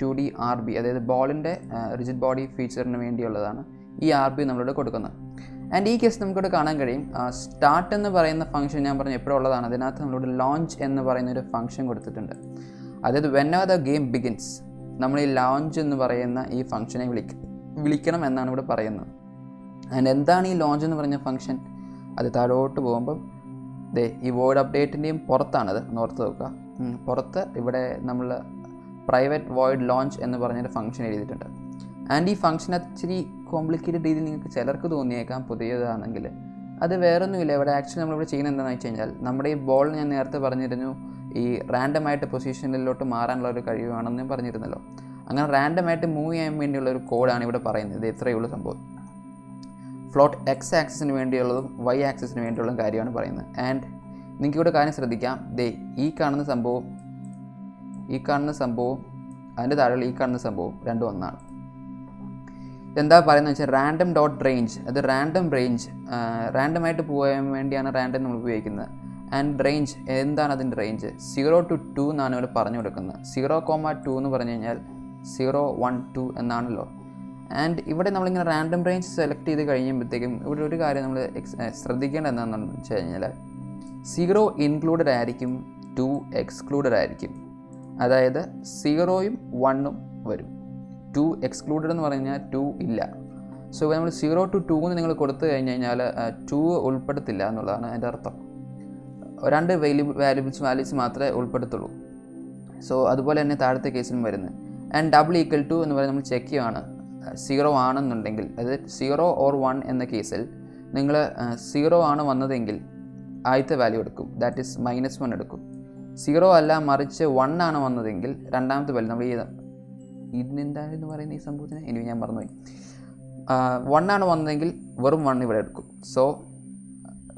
2D RB, അതായത് ബോളിൻ്റെ റിജിഡ് ബോഡി ഫീച്ചറിന് വേണ്ടിയുള്ളതാണ് ഈ RB നമ്മളിവിടെ കൊടുക്കുന്നത്. ആൻഡ് ഈ കേസ് നമുക്കിവിടെ കാണാൻ കഴിയും, സ്റ്റാർട്ട് എന്ന് പറയുന്ന ഫംഗ്ഷൻ ഞാൻ പറഞ്ഞു എപ്പോഴും ഉള്ളതാണ്. അതിനകത്ത് നമ്മളിവിടെ ലോഞ്ച് എന്ന് പറയുന്നൊരു ഫംഗ്ഷൻ കൊടുത്തിട്ടുണ്ട്. അതായത് വെനെവർ ദ ഗെയിം ബിഗിൻസ് നമ്മൾ ഈ ലോഞ്ച് എന്ന് പറയുന്ന ഈ ഫംഗ്ഷനെ വിളിക്കണം എന്നാണ് ഇവിടെ പറയുന്നത്. ആൻഡ് എന്താണ് ഈ ലോഞ്ച് എന്ന് പറഞ്ഞ ഫംഗ്ഷൻ? അത് താഴോട്ട് പോകുമ്പം ഈ വേർഡ് അപ്ഡേറ്റിൻ്റെയും പുറത്താണത്, ഓർത്ത് നോക്കുക. പുറത്ത് ഇവിടെ നമ്മൾ പ്രൈവറ്റ് വോയിഡ് ലോഞ്ച് എന്ന് പറഞ്ഞൊരു ഫംഗ്ഷൻ എഴുതിയിട്ടുണ്ട്. ആൻഡ് ഈ ഫംഗ്ഷൻ ഇച്ചിരി കോംപ്ലിക്കേറ്റഡ് രീതിയിൽ നിങ്ങൾക്ക് ചിലർക്ക് തോന്നിയേക്കാം പുതിയതാണെങ്കിൽ. അത് വേറൊന്നുമില്ല. ഇവിടെ ആക്ച്വലി നമ്മളിവിടെ ചെയ്യുന്നത് എന്താണെന്ന് വെച്ച് കഴിഞ്ഞാൽ, നമ്മുടെ ഈ ബോൾ ഞാൻ നേരത്തെ പറഞ്ഞിരുന്നു ഈ റാൻഡമായിട്ട് പൊസിഷനിലോട്ട് മാറാനുള്ള ഒരു കഴിവാണെന്ന് ഞാൻ പറഞ്ഞിരുന്നല്ലോ. അങ്ങനെ റാൻഡമായിട്ട് മൂവ് ചെയ്യാൻ വേണ്ടിയുള്ള ഒരു കോഡാണ് ഇവിടെ പറയുന്നത്. ഇത് ഇത്രയേ ഉള്ളൂ സംഭവം. ഫ്ലോട്ട് X ആക്സിസിന് വേണ്ടിയുള്ളതും Y ആക്സിസിന് വേണ്ടിയുള്ളതും കാര്യമാണ് പറയുന്നത്. ആൻഡ് നിങ്ങൾക്ക് ഇവിടെ കാര്യം ശ്രദ്ധിക്കാം, ഈ കാണുന്ന സംഭവം അതിൻ്റെ താഴെയുള്ള ഈ കാണുന്ന സംഭവം രണ്ടും ഒന്നാണ്. എന്താ പറയുന്നത് വെച്ചാൽ റാൻഡം ഡോട്ട് റേഞ്ച്, അത് റാൻഡം റേഞ്ച്, റാൻഡമായിട്ട് പോകാൻ വേണ്ടിയാണ് റാൻഡം നമ്മൾ ഉപയോഗിക്കുന്നത്. ആൻഡ് റേഞ്ച്, എന്താണ് അതിൻ്റെ റേഞ്ച്? 0 to 2 എന്നാണ് ഇവിടെ പറഞ്ഞു കൊടുക്കുന്നത്. 0,2 എന്ന് പറഞ്ഞു കഴിഞ്ഞാൽ 0, 1, 2 എന്നാണല്ലോ. ആൻഡ് ഇവിടെ നമ്മളിങ്ങനെ റാൻഡം റേഞ്ച് സെലക്ട് ചെയ്ത് കഴിയുമ്പോഴത്തേക്കും ഇവിടെ ഒരു കാര്യം നമ്മൾ ശ്രദ്ധിക്കേണ്ടത് എന്താണെന്ന് വെച്ച് കഴിഞ്ഞാൽ 0 ഇൻക്ലൂഡഡ് ആയിരിക്കും, 2 എക്സ്ക്ലൂഡഡ് ആയിരിക്കും. അതായത് 0ഉം 1ഉം വരും. 2 എക്സ്ക്ലൂഡഡ് എന്ന് പറഞ്ഞു കഴിഞ്ഞാൽ 2 ഇല്ല. സോ നമ്മൾ 0 to 2 എന്ന് നിങ്ങൾ കൊടുത്തു കഴിഞ്ഞ് കഴിഞ്ഞാൽ 2 ഉൾപ്പെടുത്തില്ല എന്നുള്ളതാണ് അതിൻ്റെ അർത്ഥം. 2 വാല്യൂസ് മാത്രമേ ഉൾപ്പെടുത്തുള്ളൂ. സോ അതുപോലെ തന്നെ താഴത്തെ കേസിലും വരുന്നത്. ആൻഡ് ഡബിൾ ഈക്വൽ ടു എന്ന് പറയുന്നത് നമ്മൾ ചെക്ക് ചെയ്യുകയാണ്. 0 ആണെന്നുണ്ടെങ്കിൽ, അതായത് 0 or 1 എന്ന കേസിൽ നിങ്ങൾ 0 ആണ് വന്നതെങ്കിൽ ആദ്യത്തെ വാല്യൂ എടുക്കും, ദാറ്റ് ഈസ് -1 എടുക്കും. 0 അല്ല മറിച്ച് 1 ആണ് വന്നതെങ്കിൽ രണ്ടാമത്തെ വാല്യൂ നമ്മൾ ഇതിനെന്താണെന്ന് പറയുന്ന ഈ സംഭവത്തിന് ഇനി ഞാൻ മറന്നുപോയി. 1 ആണ് വന്നതെങ്കിൽ വെറും 1 ഇവിടെ എടുക്കും. സോ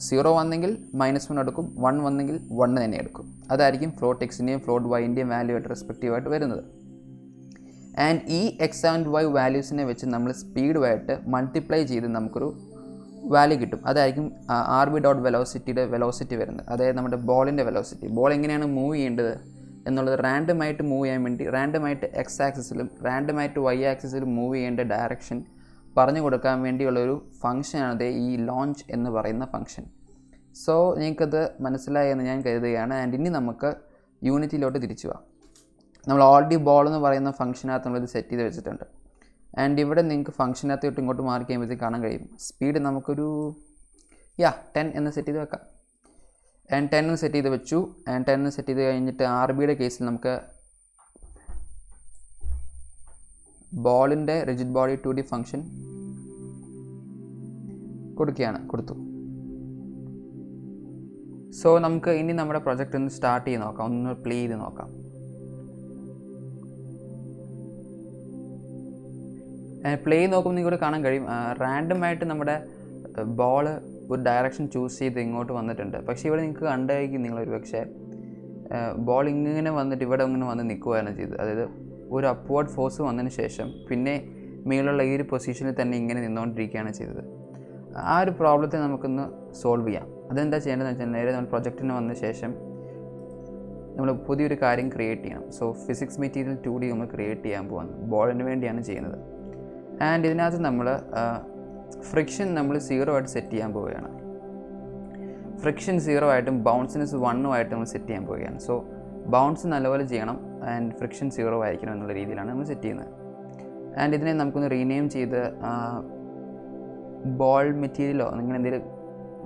0 വന്നെങ്കിൽ -1 എടുക്കും, 1 വന്നെങ്കിൽ 1 തന്നെ എടുക്കും. അതായിരിക്കും ഫ്ലോട്ട് എക്സിൻ്റെയും ഫ്ലോട്ട് വൈൻ്റെയും വാല്യൂ ആയിട്ട് റെസ്പെക്റ്റീവായിട്ട് വരുന്നത്. ആൻഡ് ഈ എക്സ് ആൻഡ് വൈ വാല്യൂസിനെ വെച്ച് നമ്മൾ സ്പീഡുമായിട്ട് മൾട്ടിപ്ലൈ ചെയ്ത് നമുക്കൊരു വാല്യൂ കിട്ടും. അതായിരിക്കും RB ഡോട്ട് വെലോസിറ്റിയുടെ വെലോസിറ്റി വരുന്നത്. അതായത് നമ്മുടെ ബോളിൻ്റെ വെലോസിറ്റി. ബോൾ എങ്ങനെയാണ് മൂവ് ചെയ്യേണ്ടത് എന്നുള്ളത് റാൻഡമായിട്ട് മൂവ് ചെയ്യാൻ വേണ്ടി റാൻഡമായിട്ട് X ആക്സിസിലും റാൻഡമായിട്ട് Y ആക്സിസിലും മൂവ് ചെയ്യേണ്ട ഡയറക്ഷൻ പറഞ്ഞു കൊടുക്കാൻ വേണ്ടിയുള്ളൊരു ഫംഗ്ഷനാണ് ഈ ലോഞ്ച് എന്ന് പറയുന്ന ഫംഗ്ഷൻ. സോ നിങ്ങൾക്കത് മനസ്സിലായി എന്ന് ഞാൻ കരുതുകയാണ്. ആൻഡ് ഇനി നമുക്ക് യൂണിറ്റിയിലോട്ട് തിരിച്ചു പോകാം. നമ്മൾ ഓൾറെഡി ബോൾ എന്ന് പറയുന്ന ഫംഗ്ഷനകത്ത് നമ്മളിത് സെറ്റ് ചെയ്ത് വെച്ചിട്ടുണ്ട്. ആൻഡ് ഇവിടെ നിങ്ങൾക്ക് ഫംഗ്ഷനകത്തോട്ട് ഇങ്ങോട്ട് മാറി കഴിയുമ്പോഴത്തേക്ക് കാണാൻ കഴിയും സ്പീഡ് നമുക്കൊരു 10 എന്ന് സെറ്റ് ചെയ്ത് വെക്കാം. ആൻഡ് 10 എന്ന് സെറ്റ് ചെയ്ത് വെച്ചു. ആൻഡ് 10 എന്ന് സെറ്റ് ചെയ്ത് കഴിഞ്ഞിട്ട് RBയുടെ കേസിൽ നമുക്ക് ബോളിൻ്റെ റിജിഡ് ബോഡി 2D ഫംഗ്ഷൻ കൊടുത്തു. സോ നമുക്ക് ഇനി നമ്മുടെ പ്രൊജക്റ്റ് ഒന്ന് സ്റ്റാർട്ട് ചെയ്ത് നോക്കാം, ഒന്ന് പ്ലേ ചെയ്ത് നോക്കാം. പ്ലേ നോക്കുമ്പോൾ നിങ്ങൾക്ക് കാണാൻ കഴിയും റാൻഡമായിട്ട് നമ്മുടെ ബോൾ ഒരു ഡയറക്ഷൻ ചൂസ് ചെയ്ത് ഇങ്ങോട്ട് വന്നിട്ടുണ്ട്. പക്ഷേ ഇവിടെ നിങ്ങൾക്ക് കണ്ടായിരിക്കും നിങ്ങളൊരു പക്ഷേ ബോൾ ഇങ്ങനെ വന്നിട്ട് ഇവിടെ ഇങ്ങനെ വന്ന് നിൽക്കുകയാണ് ചെയ്തത്. അതായത് ഒരു അപ്വേർഡ് ഫോഴ്സ് വന്നതിന് ശേഷം പിന്നെ മേലുള്ള ഈ ഒരു പൊസിഷനിൽ തന്നെ ഇങ്ങനെ നിന്നുകൊണ്ടിരിക്കുകയാണ് ചെയ്തത്. ആ ഒരു പ്രോബ്ലത്തെ നമുക്കൊന്ന് സോൾവ് ചെയ്യാം. അതെന്താ ചെയ്യേണ്ടതെന്ന് വെച്ചാൽ നേരെ നമ്മൾ പ്രൊജക്റ്റിന് വന്ന ശേഷം നമ്മൾ പുതിയൊരു കാര്യം ക്രിയേറ്റ് ചെയ്യണം. സോ ഫിസിക്സ് മെറ്റീരിയൽ 2D നമ്മൾ ക്രിയേറ്റ് ചെയ്യാൻ പോകുന്നത് ബോളിന് വേണ്ടിയാണ് ചെയ്യുന്നത്. ആൻഡ് ഇതിനകത്ത് നമ്മൾ ഫ്രിക്ഷൻ നമ്മൾ 0 ആയിട്ട് സെറ്റ് ചെയ്യാൻ പോവുകയാണ്. ഫ്രിക്ഷൻ 0 ആയിട്ടും ബൗൺസിനെസ് 1 ആയിട്ട് നമ്മൾ സെറ്റ് ചെയ്യാൻ പോവുകയാണ്. സോ ബൗൺസ് നല്ലപോലെ ചെയ്യണം ആൻഡ് ഫ്രിക്ഷൻ 0 ആയിരിക്കണം എന്നുള്ള രീതിയിലാണ് നമ്മൾ സെറ്റ് ചെയ്യുന്നത്. ആൻഡ് ഇതിനെ നമുക്കൊന്ന് റീനെയിം ചെയ്ത് ബോൾ മെറ്റീരിയലോ അങ്ങനെ എന്തെങ്കിലും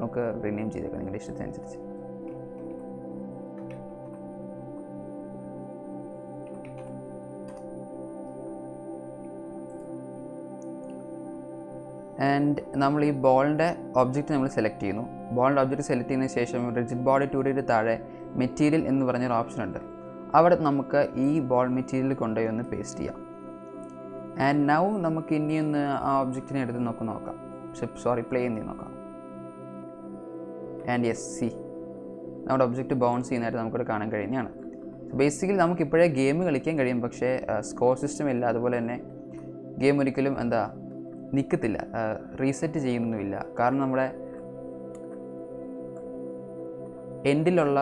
നമുക്ക് റീനെയിം ചെയ്തേക്കാം നിങ്ങളുടെ ഇഷ്ടത്തിനനുസരിച്ച്. ആൻഡ് നമ്മൾ ഈ ബോളിൻ്റെ ഒബ്ജക്റ്റ് നമ്മൾ സെലക്ട് ചെയ്യുന്നു. ബോളിൻ്റെ ഒബ്ജക്റ്റ് സെലക്ട് ചെയ്യുന്നതിന് ശേഷം റിജിഡ് ബോഡി 2Dയുടെ താഴെ മെറ്റീരിയൽ എന്ന് പറഞ്ഞൊരു ഓപ്ഷൻ ഉണ്ട്. അവിടെ നമുക്ക് ഈ ബോൾ മെറ്റീരിയൽ കൊണ്ടുപോയി ഒന്ന് പേസ്റ്റ് ചെയ്യാം. ആൻഡ് നൗ നമുക്ക് ഇനിയൊന്ന് ആ ഒബ്ജക്റ്റിനെ എടുത്ത് നോക്കാം. പ്ലേ ചെയ്ത് നോക്കാം. ആൻഡ് യെസ്, സി നമ്മുടെ ഒബ്ജക്റ്റ് ബൗൺസ് ചെയ്യുന്നതായിട്ട് നമുക്കിവിടെ കാണാൻ കഴിയുന്നതാണ്. ബേസിക്കലി നമുക്കിപ്പോഴേ ഗെയിം കളിക്കാൻ കഴിയും, പക്ഷേ സ്കോർ സിസ്റ്റം ഇല്ല. അതുപോലെ തന്നെ ഗെയിം ഒരിക്കലും നിൽക്കത്തില്ല, റീസെറ്റ് ചെയ്യുന്നൊന്നുമില്ല. കാരണം നമ്മുടെ എൻഡിലുള്ള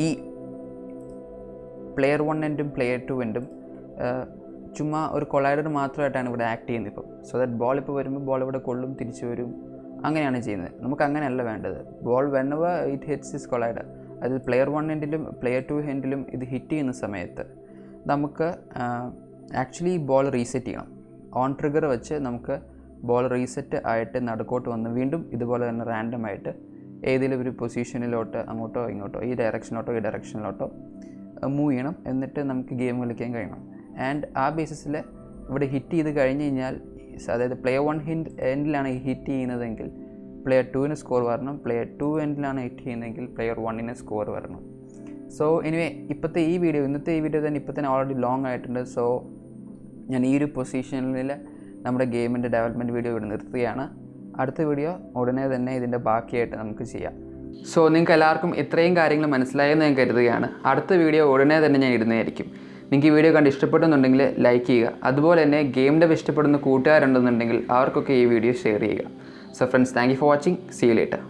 ഈ പ്ലെയർ 1 എൻഡും പ്ലെയർ 2 എൻഡും ചുമ്മാ ഒരു കൊളൈഡർ മാത്രമായിട്ടാണ് ഇവിടെ ആക്ട് ചെയ്യുന്നത് ഇപ്പോൾ. സോ ദാറ്റ് ബോൾ ഇപ്പോൾ വരുമ്പോൾ ബോൾ ഇവിടെ കൊള്ളും, തിരിച്ചു വരും, അങ്ങനെയാണ് ചെയ്യുന്നത്. നമുക്ക് അങ്ങനെയല്ല വേണ്ടത്. Ball whenever it hits is collider, അത് പ്ലെയർ 1 എൻഡിലും പ്ലെയർ 2 എൻഡിലും ഇത് ഹിറ്റ് ചെയ്യുന്ന സമയത്ത് നമുക്ക് ആക്ച്വലി ബോൾ റീസെറ്റ് ചെയ്യണം. ഓൺ ട്രിഗർ വെച്ച് നമുക്ക് ബോൾ റീസെറ്റ് ആയിട്ട് നടുക്കോട്ട് വന്ന് വീണ്ടും ഇതുപോലെ തന്നെ റാൻഡമായിട്ട് ഏതെങ്കിലും ഒരു പൊസിഷനിലോട്ട് അങ്ങോട്ടോ ഇങ്ങോട്ടോ ഈ ഡയറക്ഷനിലോട്ടോ മൂവ് ചെയ്യണം. എന്നിട്ട് നമുക്ക് ഗെയിം കളിക്കാൻ കഴിയണം. ആൻഡ് ആ ബേസിസിൽ ഇവിടെ ഹിറ്റ് ചെയ്ത് കഴിഞ്ഞ് കഴിഞ്ഞാൽ, അതായത് പ്ലെയർ 1 എൻഡിലാണ് ഹിറ്റ് ചെയ്യുന്നതെങ്കിൽ പ്ലെയർ 2 സ്കോർ വരണം, പ്ലെയർ 2 എൻഡിലാണ് ഹിറ്റ് ചെയ്യുന്നതെങ്കിൽ പ്ലെയർ 1 സ്കോർ വരണം. സോ എനിവേ ഇന്നത്തെ ഈ വീഡിയോ തന്നെ ഇപ്പോൾ തന്നെ ഓൾറെഡി ലോങ് ആയിട്ടുണ്ട്. സോ ഞാൻ ഈ ഒരു പൊസിഷനിൽ നമ്മുടെ ഗെയിമിൻ്റെ ഡെവലപ്മെൻറ്റ് വീഡിയോ ഇവിടെ നിർത്തുകയാണ്. അടുത്ത വീഡിയോ ഉടനെ തന്നെ ഇതിൻ്റെ ബാക്കിയായിട്ട് നമുക്ക് ചെയ്യാം. സോ നിങ്ങൾക്ക് എല്ലാവർക്കും ഇത്രയും കാര്യങ്ങൾ മനസ്സിലായെന്ന് ഞാൻ കരുതുകയാണ്. അടുത്ത വീഡിയോ ഉടനെ തന്നെ ഞാൻ ഇടുന്നതായിരിക്കും. നിങ്ങൾക്ക് ഈ വീഡിയോ കണ്ട് ഇഷ്ടപ്പെടുന്നുണ്ടെങ്കിൽ ലൈക്ക് ചെയ്യുക. അതുപോലെ തന്നെ ഗെയിം ഡെവ് ഇഷ്ടപ്പെടുന്ന കൂട്ടുകാരുണ്ടെന്നുണ്ടെങ്കിൽ അവർക്കൊക്കെ ഈ വീഡിയോ ഷെയർ ചെയ്യുക. So friends, thank you for watching. See you later.